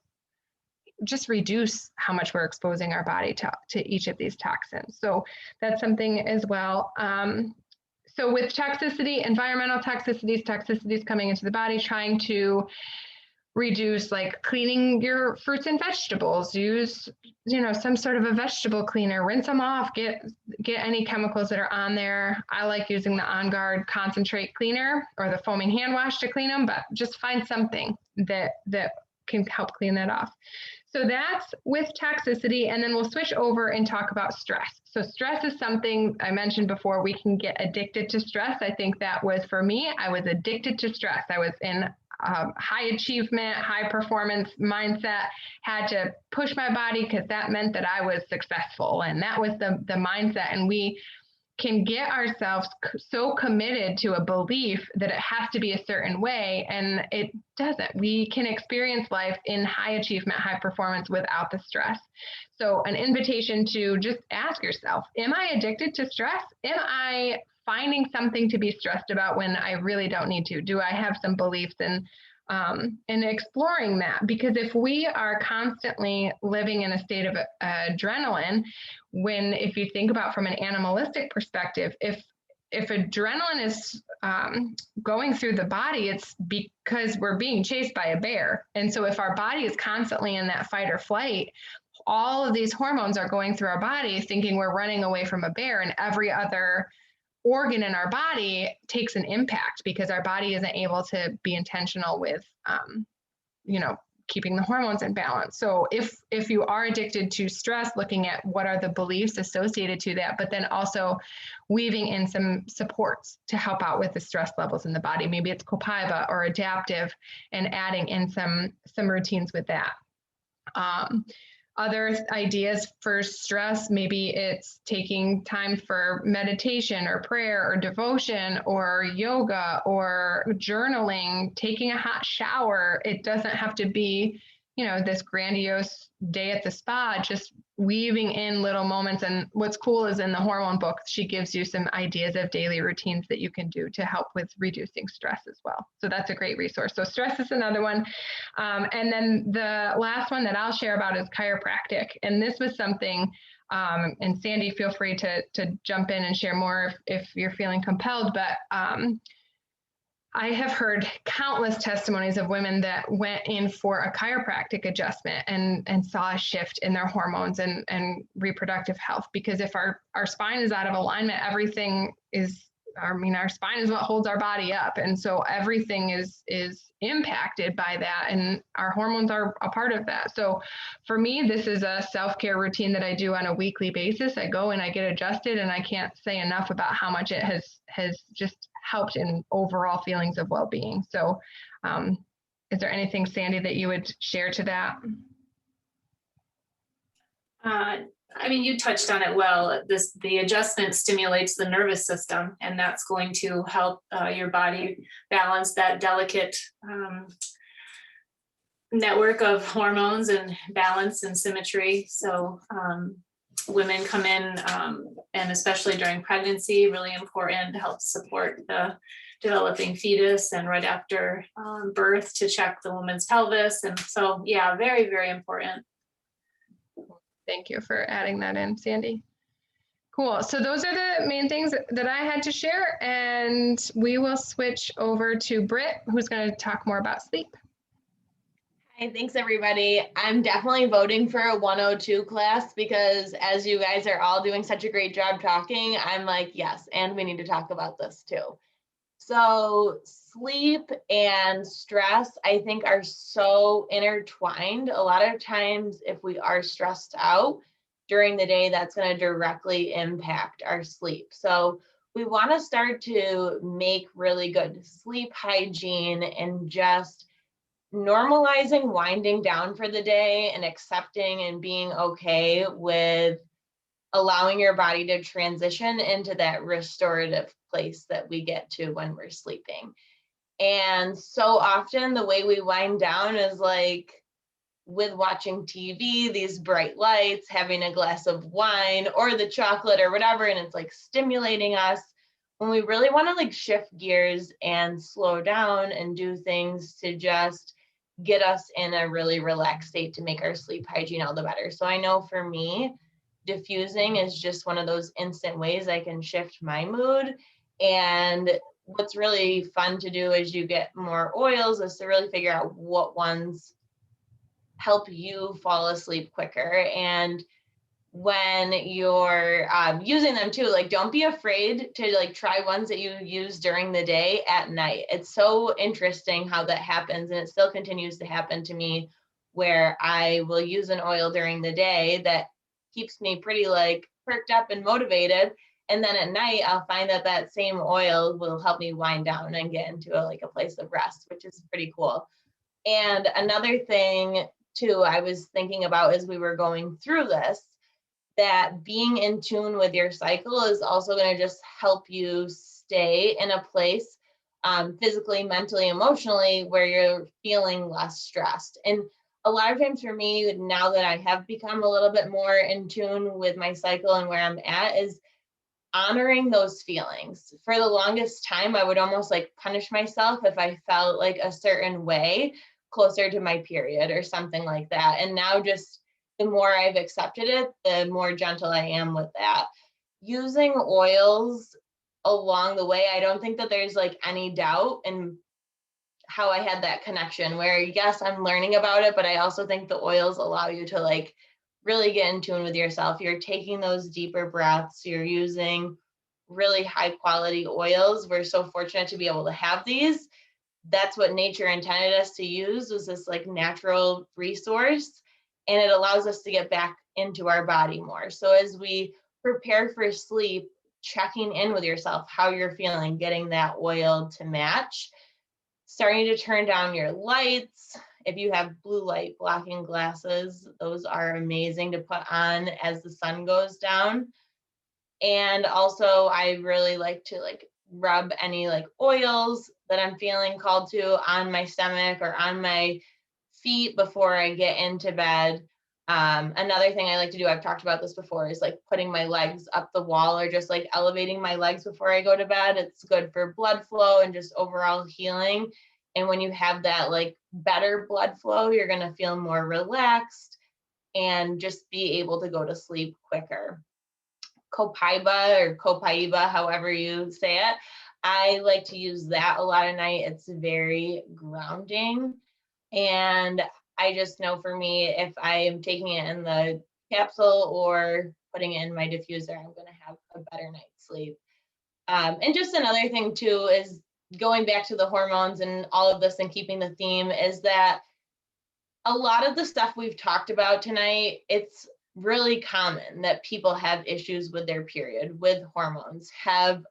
just reduce how much we're exposing our body to each of these toxins. So that's something as well. So with toxicity, environmental toxicities coming into the body, trying to reduce, like cleaning your fruits and vegetables, use, some sort of a vegetable cleaner, rinse them off, get any chemicals that are on there. I like using the On Guard concentrate cleaner or the foaming hand wash to clean them, but just find something that can help clean that off. So that's with toxicity, and then we'll switch over and talk about stress. So stress is something I mentioned before. We can get addicted to stress. I think that was for me. I was addicted to stress. I was in high achievement, high performance mindset, had to push my body because that meant that I was successful. And that was the mindset. And we can get ourselves so committed to a belief that it has to be a certain way, and it doesn't. We can experience life in high achievement, high performance without the stress. So an invitation to just ask yourself, am I addicted to stress? Am I finding something to be stressed about when I really don't need to? Do I have some beliefs and exploring that? Because if we are constantly living in a state of adrenaline, if you think about from an animalistic perspective, if adrenaline is going through the body, it's because we're being chased by a bear. And so if our body is constantly in that fight or flight, all of these hormones are going through our body thinking we're running away from a bear, and every other organ in our body takes an impact because our body isn't able to be intentional with, keeping the hormones in balance. So if you are addicted to stress, looking at what are the beliefs associated to that, but then also weaving in some supports to help out with the stress levels in the body. Maybe it's Copaiba or adaptive, and adding in some routines with that. Other ideas for stress, maybe it's taking time for meditation or prayer or devotion or yoga or journaling, taking a hot shower. It doesn't have to be, this grandiose day at the spa, just weaving in little moments. And what's cool is in the hormone book, she gives you some ideas of daily routines that you can do to help with reducing stress as well. So that's a great resource. So stress is another one. And then the last one that I'll share about is chiropractic. And this was something, and Sandy, feel free to jump in and share more if you're feeling compelled, but I have heard countless testimonies of women that went in for a chiropractic adjustment and saw a shift in their hormones and reproductive health. Because if our spine is out of alignment, everything is, our spine is what holds our body up. And so everything is impacted by that, and our hormones are a part of that. So for me, this is a self-care routine that I do on a weekly basis. I go and I get adjusted, and I can't say enough about how much it has just helped in overall feelings of well-being. So is there anything, Sandy, that you would share to that? You touched on it well. The adjustment stimulates the nervous system, and that's going to help your body balance that delicate network of hormones and balance and symmetry. So women come in, and especially during pregnancy, really important to help support the developing fetus, and right after birth to check the woman's pelvis. And so, yeah, very, very important. Thank you for adding that in, Sandy. Cool. So those are the main things that I had to share, and we will switch over to Britt, who's going to talk more about sleep. Hey, thanks everybody. I'm definitely voting for a 102 class because as you guys are all doing such a great job talking, I'm like, yes, and we need to talk about this too. So sleep and stress, I think, are so intertwined. A lot of times if we are stressed out during the day, that's going to directly impact our sleep. So we want to start to make really good sleep hygiene and just normalizing winding down for the day and accepting and being okay with allowing your body to transition into that restorative place that we get to when we're sleeping. And so often the way we wind down is like with watching TV, these bright lights, having a glass of wine or the chocolate or whatever, and it's like stimulating us. When we really want to like shift gears and slow down and do things to just get us in a really relaxed state to make our sleep hygiene all the better. So I know for me, diffusing is just one of those instant ways I can shift my mood. And what's really fun to do as you get more oils is to really figure out what ones help you fall asleep quicker. And when you're using them too, like don't be afraid to like try ones that you use during the day at night. It's so interesting how that happens, and it still continues to happen to me where I will use an oil during the day that keeps me pretty like perked up and motivated, and then at night I'll find that that same oil will help me wind down and get into a place of rest, which is pretty cool. And another thing too I was thinking about as we were going through this, that being in tune with your cycle is also going to just help you stay in a place physically, mentally, emotionally, where you're feeling less stressed. And a lot of times for me, now that I have become a little bit more in tune with my cycle and where I'm at, is honoring those feelings. For the longest time, I would almost like punish myself if I felt like a certain way closer to my period or something like that. And now just the more I've accepted it, the more gentle I am with that. Using oils along the way, I don't think that there's like any doubt in how I had that connection where, yes, I'm learning about it, but I also think the oils allow you to like really get in tune with yourself. You're taking those deeper breaths, you're using really high quality oils. We're so fortunate to be able to have these. That's what nature intended us to use, was this like natural resource. And it allows us to get back into our body more. So as we prepare for sleep, checking in with yourself, how you're feeling, getting that oil to match, starting to turn down your lights. If you have blue light blocking glasses, those are amazing to put on as the sun goes down. And also I really like to like rub any like oils that I'm feeling called to on my stomach or on my feet before I get into bed. Another thing I like to do, I've talked about this before, is like putting my legs up the wall or just like elevating my legs before I go to bed. It's good for blood flow and just overall healing. And when you have that like better blood flow, you're going to feel more relaxed and just be able to go to sleep quicker. Copaiba or Copaiba, however you say it, I like to use that a lot at night. It's very grounding. And I just know for me, if I am taking it in the capsule or putting it in my diffuser, I'm going to have a better night's sleep. And just another thing too is going back to the hormones and all of this and keeping the theme, is that a lot of the stuff we've talked about tonight, it's really common that people have issues with their period, with hormones, have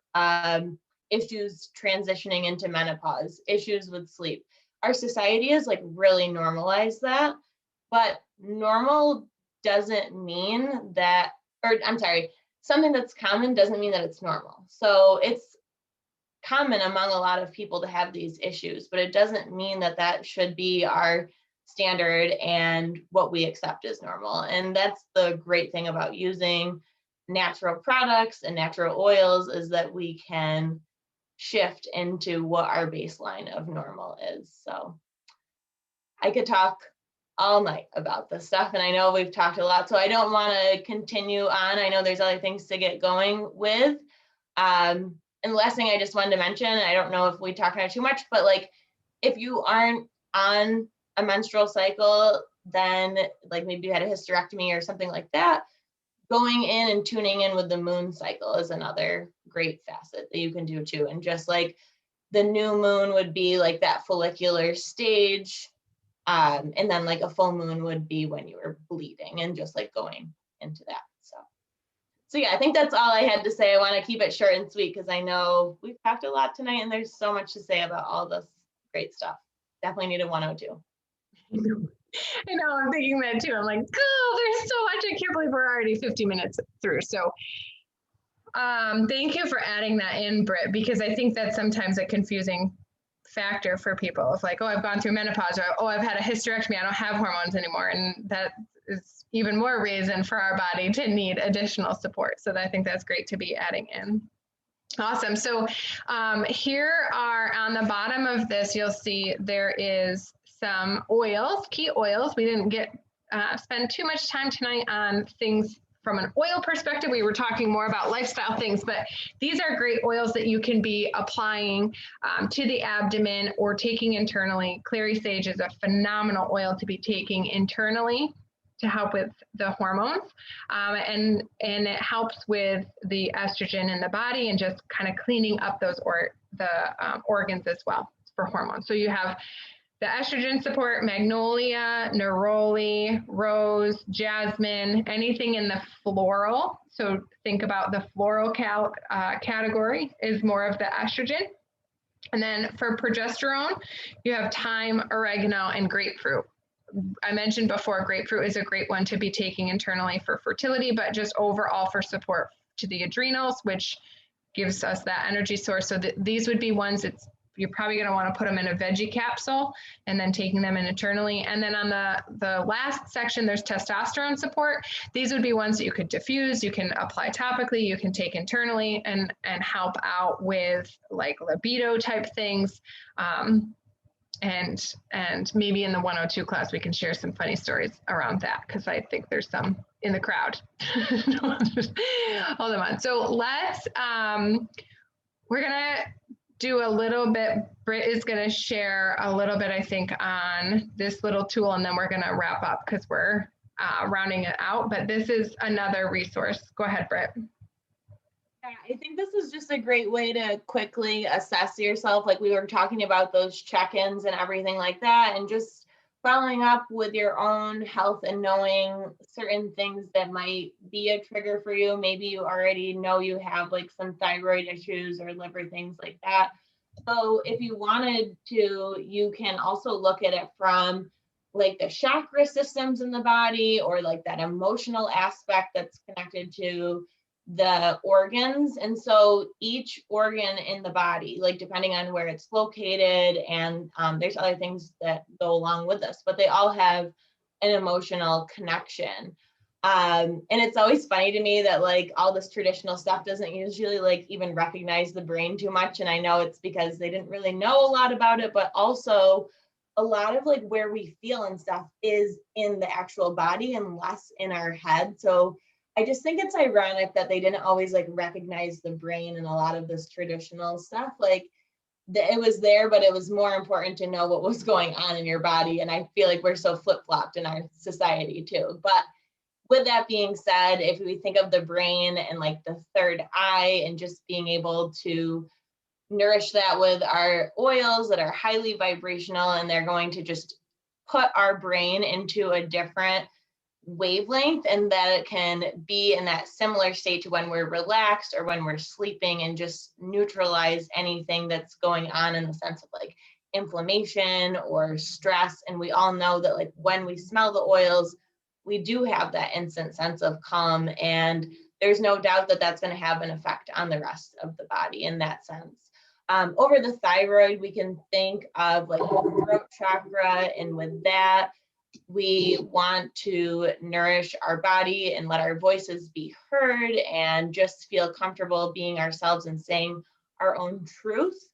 issues transitioning into menopause, issues with sleep. Our society has like really normalized that, but normal doesn't mean that, or I'm sorry, something that's common doesn't mean that it's normal. So it's common among a lot of people to have these issues, but it doesn't mean that that should be our standard and what we accept as normal. And that's the great thing about using natural products and natural oils, is that we can shift into what our baseline of normal is. So I could talk all night about this stuff, and I know we've talked a lot, so I don't want to continue on. I know there's other things to get going with. And the last thing I just wanted to mention, I don't know if we talked about it too much, but like if you aren't on a menstrual cycle, then like maybe you had a hysterectomy or something like that, going in and tuning in with the moon cycle is another great facet that you can do too. And just like the new moon would be like that follicular stage. And then like a full moon would be when you were bleeding, and just like going into that. So yeah, I think that's all I had to say. I want to keep it short and sweet because I know we've talked a lot tonight and there's so much to say about all this great stuff. Definitely need a 102. I know, I'm thinking that too. I'm like, oh, there's so much. I can't believe we're already 50 minutes through. So thank you for adding that in, Britt, because I think that's sometimes a confusing factor for people. It's like, oh, I've gone through menopause, or oh, I've had a hysterectomy, I don't have hormones anymore. And that is even more reason for our body to need additional support. So I think that's great to be adding in. Awesome. So here are on the bottom of this, you'll see there is some oils, key oils. We didn't get spend too much time tonight on things from an oil perspective. We were talking more about lifestyle things, but these are great oils that you can be applying to the abdomen or taking internally. Clary sage is a phenomenal oil to be taking internally to help with the hormones. And it helps with the estrogen in the body and just kind of cleaning up those organs as well for hormones. So you have the estrogen support, magnolia, neroli, rose, jasmine, anything in the floral. So think about the floral category is more of the estrogen. And then for progesterone, you have thyme, oregano, and grapefruit. I mentioned before, grapefruit is a great one to be taking internally for fertility, but just overall for support to the adrenals, which gives us that energy source. So these would be ones you're probably going to want to put them in a veggie capsule and then taking them in internally. And then on the last section, there's testosterone support. These would be ones that you could diffuse, you can apply topically, you can take internally and help out with like libido type things. And maybe in the 102 class, we can share some funny stories around that, because I think there's some in the crowd. Hold on. So we're going to do a little bit. Britt is going to share a little bit, I think, on this little tool, and then we're going to wrap up because we're rounding it out. But this is another resource. Go ahead, Britt. Yeah, I think this is just a great way to quickly assess yourself. Like we were talking about those check-ins and everything like that, and just following up with your own health and knowing certain things that might be a trigger for you. Maybe you already know you have like some thyroid issues or liver things like that. So if you wanted to, you can also look at it from like the chakra systems in the body, or like that emotional aspect that's connected to the organs. And so each organ in the body, like depending on where it's located, and there's other things that go along with this, but they all have an emotional connection. And it's always funny to me that like all this traditional stuff doesn't usually like even recognize the brain too much. And I know it's because they didn't really know a lot about it, but also a lot of like where we feel and stuff is in the actual body and less in our head. So I just think it's ironic that they didn't always like recognize the brain and a lot of this traditional stuff. Like it was there, but it was more important to know what was going on in your body. And I feel like we're so flip-flopped in our society too. But with that being said, if we think of the brain and like the third eye and just being able to nourish that with our oils that are highly vibrational, and they're going to just put our brain into a different wavelength, and that it can be in that similar state to when we're relaxed or when we're sleeping, and just neutralize anything that's going on in the sense of like inflammation or stress. And we all know that like when we smell the oils, we do have that instant sense of calm, and there's no doubt that that's going to have an effect on the rest of the body in that sense. Over the thyroid, we can think of like the throat chakra, and with that, we want to nourish our body and let our voices be heard and just feel comfortable being ourselves and saying our own truth.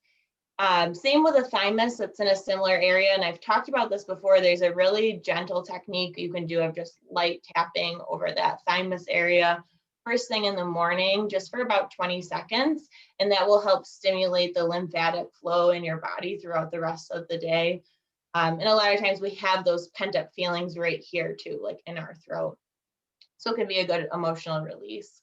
Same with the thymus, that's in a similar area. And I've talked about this before. There's a really gentle technique you can do of just light tapping over that thymus area first thing in the morning, just for about 20 seconds. And that will help stimulate the lymphatic flow in your body throughout the rest of the day. And a lot of times we have those pent up feelings right here too, like in our throat. So it can be a good emotional release.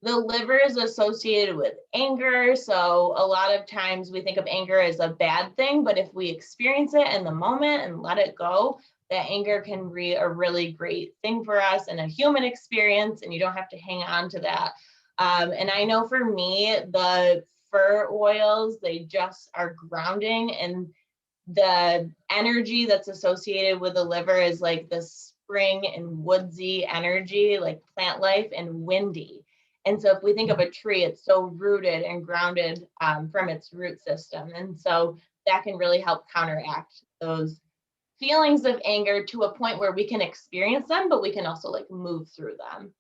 The liver is associated with anger. So a lot of times we think of anger as a bad thing, but if we experience it in the moment and let it go, that anger can be a really great thing for us and a human experience, and you don't have to hang on to that. And I know for me, the fur oils, they just are grounding, and the energy that's associated with the liver is like this spring and woodsy energy, like plant life, and windy. And so if we think of a tree, it's so rooted and grounded from its root system. And so that can really help counteract those feelings of anger to a point where we can experience them, but we can also like move through them.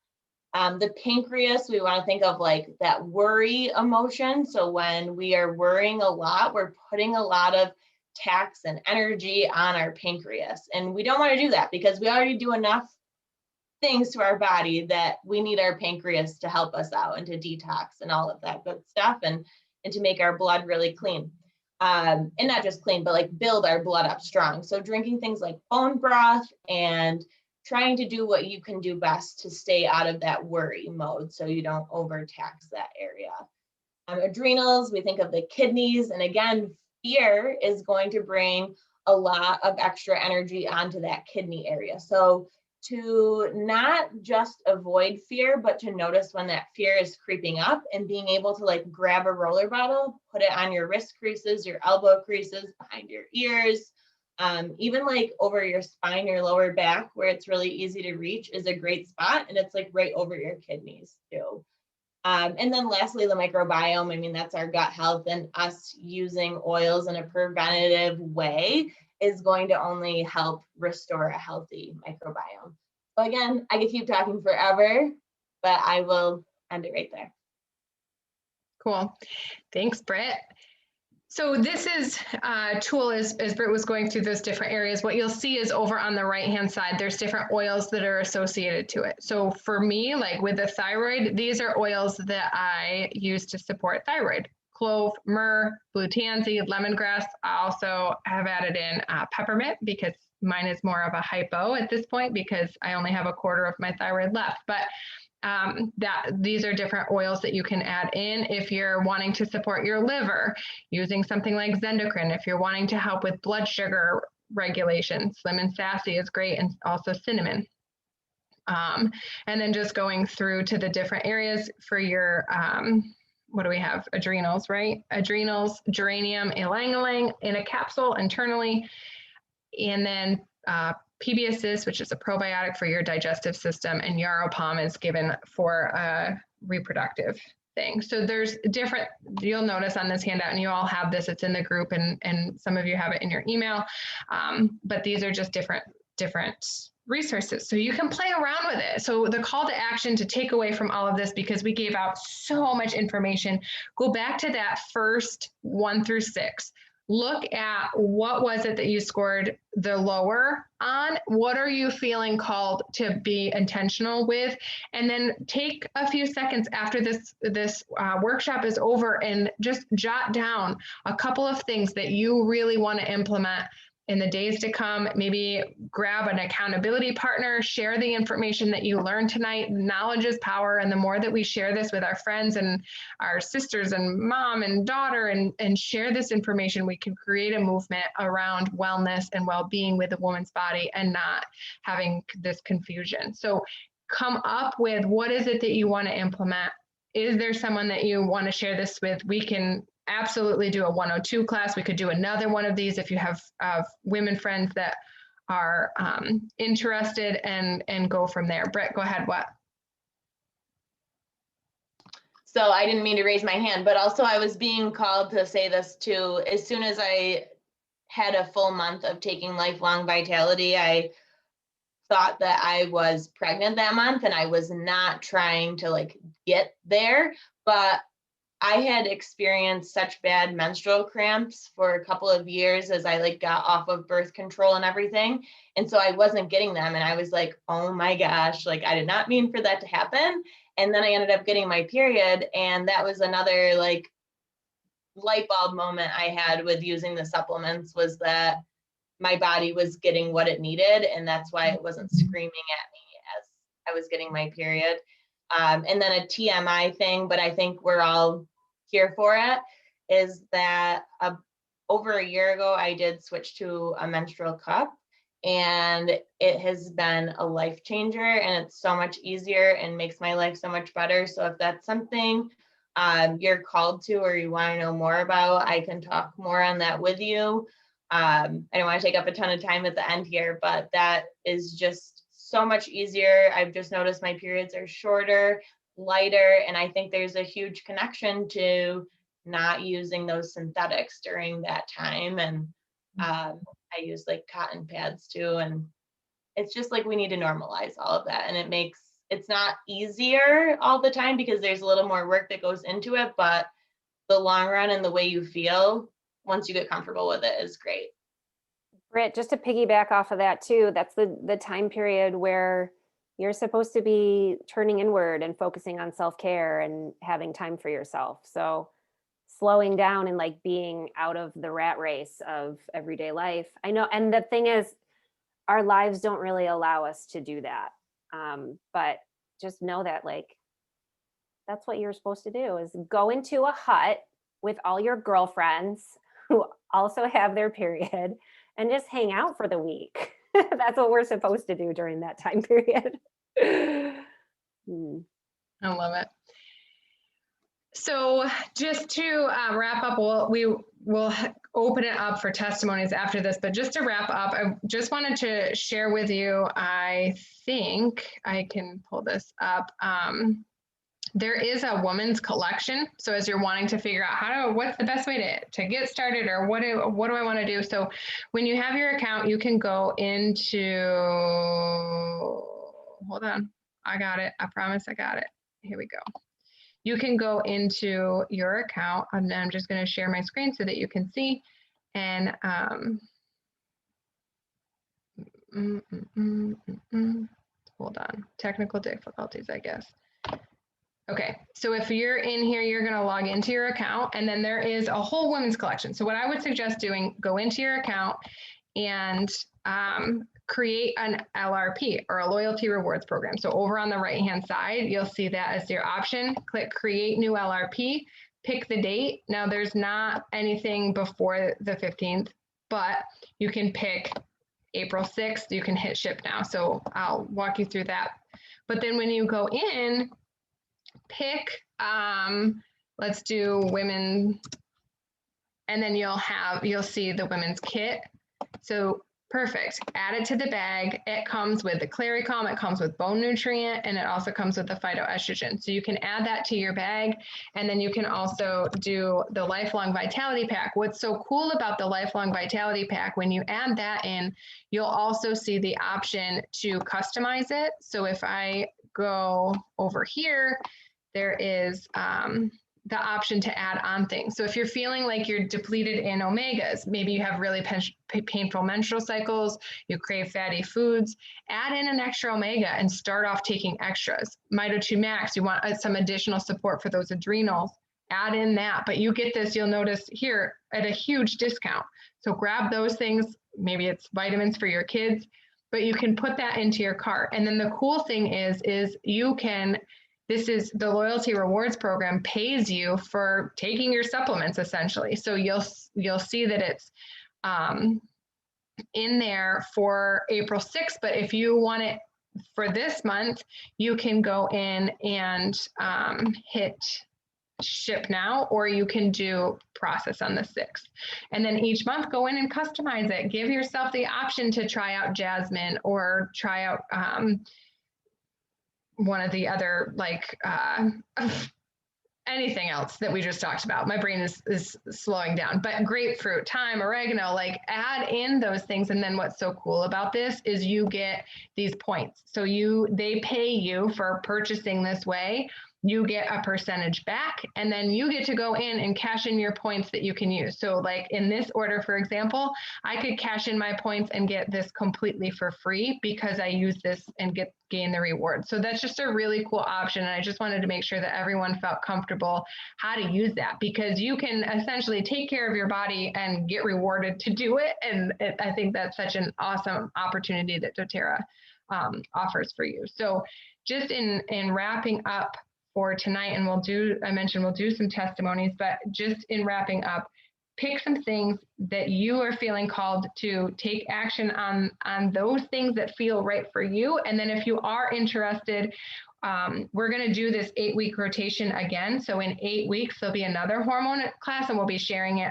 The pancreas, we want to think of like that worry emotion. So when we are worrying a lot, we're putting a lot of tax and energy on our pancreas. And we don't want to do that because we already do enough things to our body that we need our pancreas to help us out and to detox and all of that good stuff, and to make our blood really clean. And not just clean, but like build our blood up strong. So drinking things like bone broth and trying to do what you can do best to stay out of that worry mode so you don't overtax that area. Adrenals, we think of the kidneys, and again, fear is going to bring a lot of extra energy onto that kidney area. So to not just avoid fear, but to notice when that fear is creeping up, and being able to like grab a roller bottle, put it on your wrist creases, your elbow creases, behind your ears, even like over your spine, your lower back, where it's really easy to reach, is a great spot. And it's like right over your kidneys too. And then lastly, the microbiome. I mean, that's our gut health, and us using oils in a preventative way is going to only help restore a healthy microbiome. So again, I could keep talking forever, but I will end it right there. Cool. Thanks, Britt. So this is tool, as Britt was going through those different areas, what you'll see is over on the right-hand side, there's different oils that are associated to it. So for me, like with the thyroid, these are oils that I use to support thyroid. Clove, myrrh, blue tansy, lemongrass. I also have added in peppermint because mine is more of a hypo at this point because I only have a quarter of my thyroid left. But these are different oils that you can add in if you're wanting to support your liver, using something like Zendocrine. If you're wanting to help with blood sugar regulation, Slim and Sassy is great, and also cinnamon. And then just going through to the different areas for your, what do we have? Adrenals, right? Adrenals, geranium, ylang-ylang in a capsule internally, and then PBSs, which is a probiotic for your digestive system, and Yaropom is given for a reproductive thing. So there's different, you'll notice on this handout, and you all have this, it's in the group, and some of you have it in your email, but these are just different resources. So you can play around with it. So the call to action to take away from all of this, because we gave out so much information, go back to that first 1 through 6. Look at what was it that you scored the lower on, what are you feeling called to be intentional with, and then take a few seconds after this workshop is over and just jot down a couple of things that you really want to implement in the days to come. Maybe grab an accountability partner, share the information that you learned tonight. Knowledge is power. And the more that we share this with our friends and our sisters and mom and daughter and share this information, we can create a movement around wellness and well-being with a woman's body and not having this confusion. So come up with what is it that you want to implement. Is there someone that you want to share this with? We can absolutely do a 102 class. We could do another one of these if you have women friends that are interested, and go from there. Brett, go ahead. What? So I didn't mean to raise my hand, but also I was being called to say this too. As soon as I had a full month of taking Lifelong Vitality, I thought that I was pregnant that month, and I was not trying to like get there, but I had experienced such bad menstrual cramps for a couple of years as I like got off of birth control and everything. And so I wasn't getting them. And I was like, oh my gosh, like I did not mean for that to happen. And then I ended up getting my period. And that was another like light bulb moment I had with using the supplements, was that my body was getting what it needed, and that's why it wasn't screaming at me as I was getting my period. And then a TMI thing, but I think we're all here for it, is that over a year ago, I did switch to a menstrual cup, and it has been a life changer, and it's so much easier and makes my life so much better. So if that's something you're called to or you want to know more about, I can talk more on that with you. I don't want to take up a ton of time at the end here, but that is just so much easier. I've just noticed my periods are shorter, lighter, and I think there's a huge connection to not using those synthetics during that time. And I use like cotton pads too. And it's just like we need to normalize all of that. And it's not easier all the time because there's a little more work that goes into it, but the long run and the way you feel once you get comfortable with it is great. Britt, just to piggyback off of that too, that's the time period where you're supposed to be turning inward and focusing on self-care and having time for yourself. So slowing down and like being out of the rat race of everyday life. I know. And the thing is, our lives don't really allow us to do that. But just know that like, that's what you're supposed to do, is go into a hut with all your girlfriends who also have their period and just hang out for the week. That's what we're supposed to do during that time period. I love it. So just to wrap up, we'll open it up for testimonies after this, but just to wrap up, I just wanted to share with you, I think I can pull this up. There is a women's collection. So as you're wanting to figure out what's the best way to get started, or what do I want to do? So when you have your account, you can go into, hold on, I got it. I promise I got it. Here we go. You can go into your account, and I'm just going to share my screen so that you can see. And hold on, technical difficulties, I guess. Okay, so if you're in here, you're going to log into your account, and then there is a whole women's collection. So what I would suggest doing, go into your account and create an LRP, or a loyalty rewards program. So over on the right-hand side, you'll see that as your option. Click create new LRP, pick the date. Now there's not anything before the 15th, but you can pick April 6th, you can hit ship now. So I'll walk you through that. But then when you go in, pick, let's do women, and then you'll see the women's kit. So perfect, add it to the bag. It comes with the Claricom, it comes with bone nutrient, and it also comes with the phytoestrogen. So you can add that to your bag, and then you can also do the lifelong vitality pack. What's so cool about the lifelong vitality pack, when you add that in, you'll also see the option to customize it. So if I go over here, there is the option to add on things. So if you're feeling like you're depleted in omegas, maybe you have really painful menstrual cycles, you crave fatty foods, add in an extra omega and start off taking extras. Mito2 Max, you want some additional support for those adrenals, add in that. But you get this, you'll notice here, at a huge discount. So grab those things, maybe it's vitamins for your kids, but you can put that into your cart. And then the cool thing is you can, this is the loyalty rewards program pays you for taking your supplements essentially. So you'll see that it's in there for April 6th, but if you want it for this month, you can go in and hit ship now, or you can do process on the 6th. And then each month go in and customize it. Give yourself the option to try out Jasmine, or try out one of the other, like anything else that we just talked about. My brain is slowing down, but grapefruit, thyme, oregano, like add in those things. And then what's so cool about this is you get these points. So they pay you for purchasing this way, you get a percentage back, and then you get to go in and cash in your points that you can use. So like in this order, for example, I could cash in my points and get this completely for free because I use this and gain the reward. So that's just a really cool option. And I just wanted to make sure that everyone felt comfortable how to use that, because you can essentially take care of your body and get rewarded to do it. And I think that's such an awesome opportunity that doTERRA offers for you. So just in wrapping up for tonight, and I mentioned we'll do some testimonies, but just in wrapping up, pick some things that you are feeling called to take action on those things that feel right for you. And then if you are interested, we're going to do this 8-week rotation again. So in 8 weeks, there'll be another hormone class, and we'll be sharing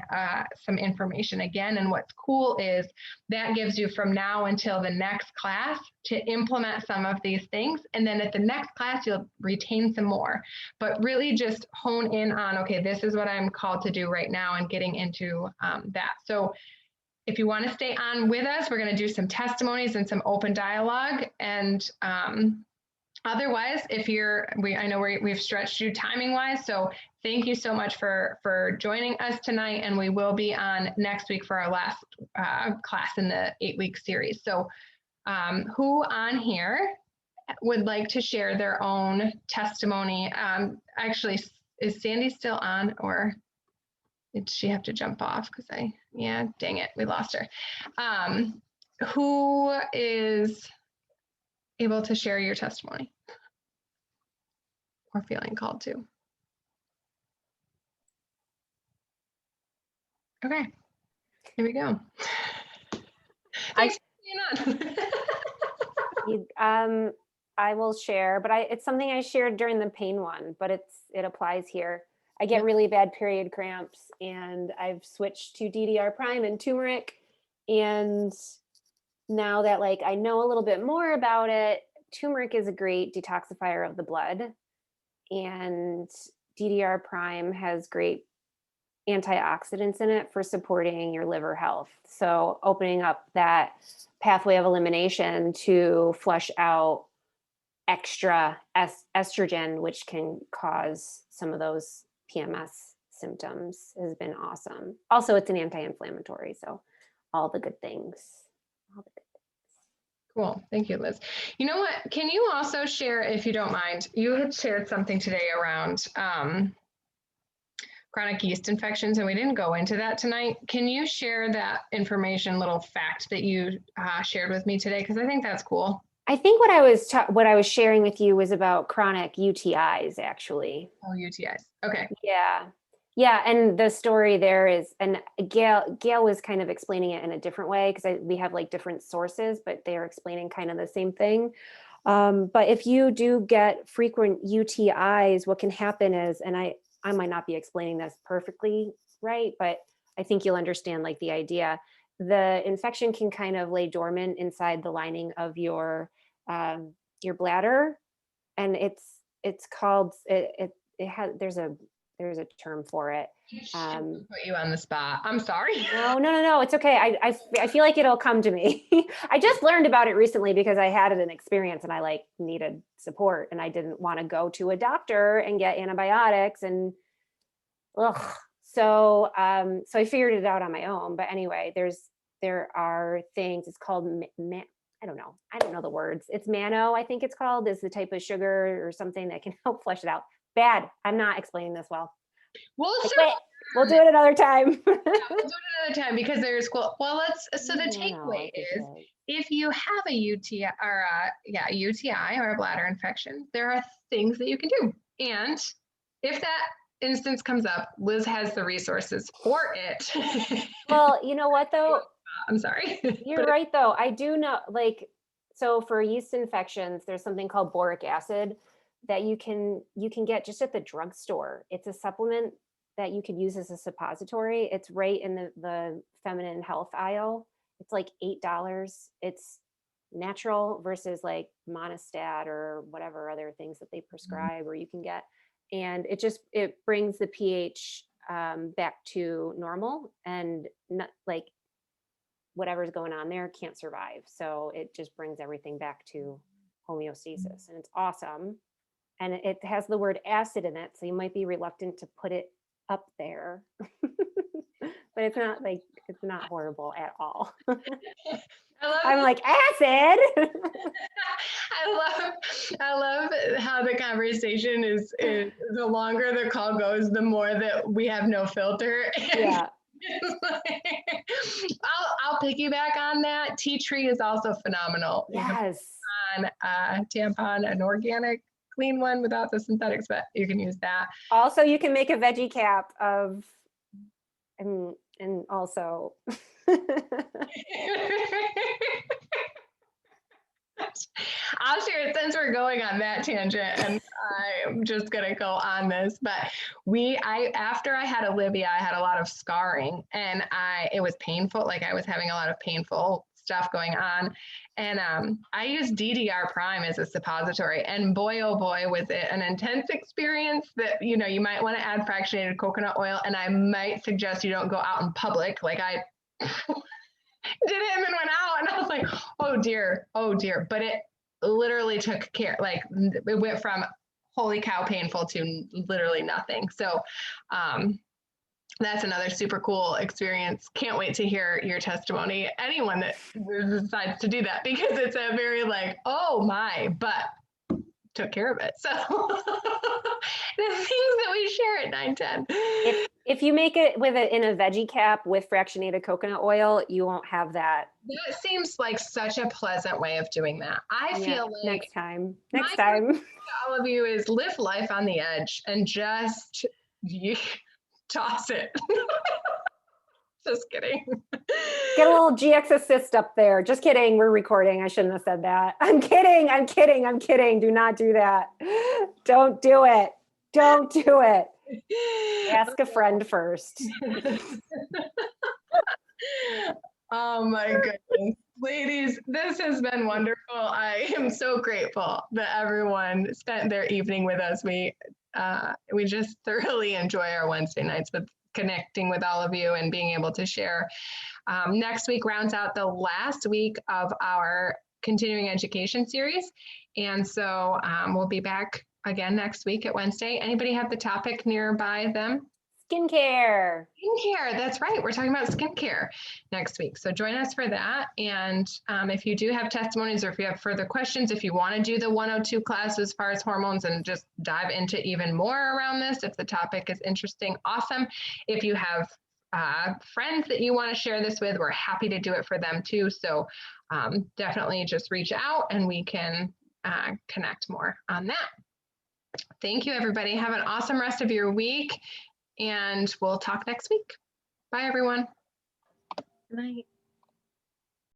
some information again. And what's cool is that gives you from now until the next class to implement some of these things. And then at the next class, you'll retain some more, but really just hone in on, okay, this is what I'm called to do right now, and getting into that. So if you want to stay on with us, we're going to do some testimonies and some open dialogue. And otherwise, I know we've stretched you timing wise, so thank you so much for joining us tonight, and we will be on next week for our last class in the 8-week series. So who on here would like to share their own testimony? Actually, is Sandy still on, or did she have to jump off? Yeah, dang it, we lost her. Who is able to share your testimony or feeling called to? Okay, here we go. Thanks for being on. I will share, but it's something I shared during the pain one, but it applies here. I get really bad period cramps, and I've switched to DDR prime and turmeric. And now that I know a little bit more about it, turmeric is a great detoxifier of the blood, and DDR prime has great antioxidants in it for supporting your liver health. So opening up that pathway of elimination to flush out extra estrogen, which can cause some of those PMS symptoms, has been awesome. Also, it's an anti-inflammatory, so all the good things. Cool. Thank you, Liz. You know what? Can you also share, if you don't mind, you had shared something today around chronic yeast infections, and we didn't go into that tonight. Can you share that information, little fact that you shared with me today? Because I think that's cool. I think what I was sharing with you was about chronic UTIs, actually. Oh, UTIs. Okay. Yeah, and the story there is, and Gail was kind of explaining it in a different way, because we have different sources, but they are explaining kind of the same thing. But if you do get frequent UTIs, what can happen is, and I might not be explaining this perfectly right, but I think you'll understand the idea. The infection can kind of lay dormant inside the lining of your bladder, and it's called there's a term for it. Put you on the spot. I'm sorry. No, it's okay. I feel like it'll come to me. I just learned about it recently because I had an experience, and I needed support, and I didn't want to go to a doctor and get antibiotics, and so I figured it out on my own. But anyway, there are things. It's called I don't know the words. It's mannose, I think it's called, is the type of sugar or something that can help flush it out. Bad. I'm not explaining this well. We'll do it another time. We'll do it another time, because there's cool. Well, so the takeaway is, if you have a UTI or a UTI or a bladder infection, there are things that you can do. And if that instance comes up, Liz has the resources for it. Well, you know what though? I'm sorry. You're right though. I do know, so for yeast infections, there's something called boric acid that you can get just at the drugstore. It's a supplement that you could use as a suppository. It's right in the feminine health aisle. It's $8. It's natural versus Monistat or whatever other things that they prescribe or you can get. And it brings the pH back to normal, and not whatever's going on there can't survive. So it just brings everything back to homeostasis, and it's awesome. and it has the word acid in it, so you might be reluctant to put it up there. But it's not horrible at all. I'm like, acid. I love how the conversation is the longer the call goes, the more that we have no filter. Yeah. I'll piggyback on that. Tea tree is also phenomenal. Yes. On a tampon, an organic, clean one without the synthetics, but you can use that. Also, you can make a veggie cap of, and also. I'll share it since we're going on that tangent, and I'm just gonna go on this. But after I had Olivia, I had a lot of scarring, and it was painful. Like I was having a lot of painful stuff going on, and I used DDR Prime as a suppository, and boy, oh boy, was it an intense experience. That you might want to add fractionated coconut oil, and I might suggest you don't go out in public. Like I did it and then went out, and I was like, oh dear. But it literally took care. Like it went from holy cow painful to literally nothing. So that's another super cool experience. Can't wait to hear your testimony. Anyone that decides to do that, because it's a very like, oh my, but took care of it. So the things that we share at 910. If you make it in a veggie cap with fractionated coconut oil, you won't have that. That seems like such a pleasant way of doing that. I feel like next time. All of you is live life on the edge and just toss it. Just kidding. Get a little GX assist up there. Just kidding. We're recording. I shouldn't have said that. I'm kidding. Do not do that. Don't do it. Don't do it. Ask a friend first. Oh my goodness. Ladies, this has been wonderful. I am so grateful that everyone spent their evening with us. We just thoroughly enjoy our Wednesday nights with connecting with all of you and being able to share. Next week rounds out the last week of our continuing education series. And so we'll be back again next week at Wednesday. Anybody have the topic nearby them? Skincare. That's right. We're talking about skincare next week. So join us for that. And if you do have testimonies, or if you have further questions, if you want to do the 102 class as far as hormones and just dive into even more around this, if the topic is interesting, awesome. If you have friends that you want to share this with, we're happy to do it for them too. So definitely just reach out and we can connect more on that. Thank you, everybody. Have an awesome rest of your week. And we'll talk next week. Bye, everyone. Good night.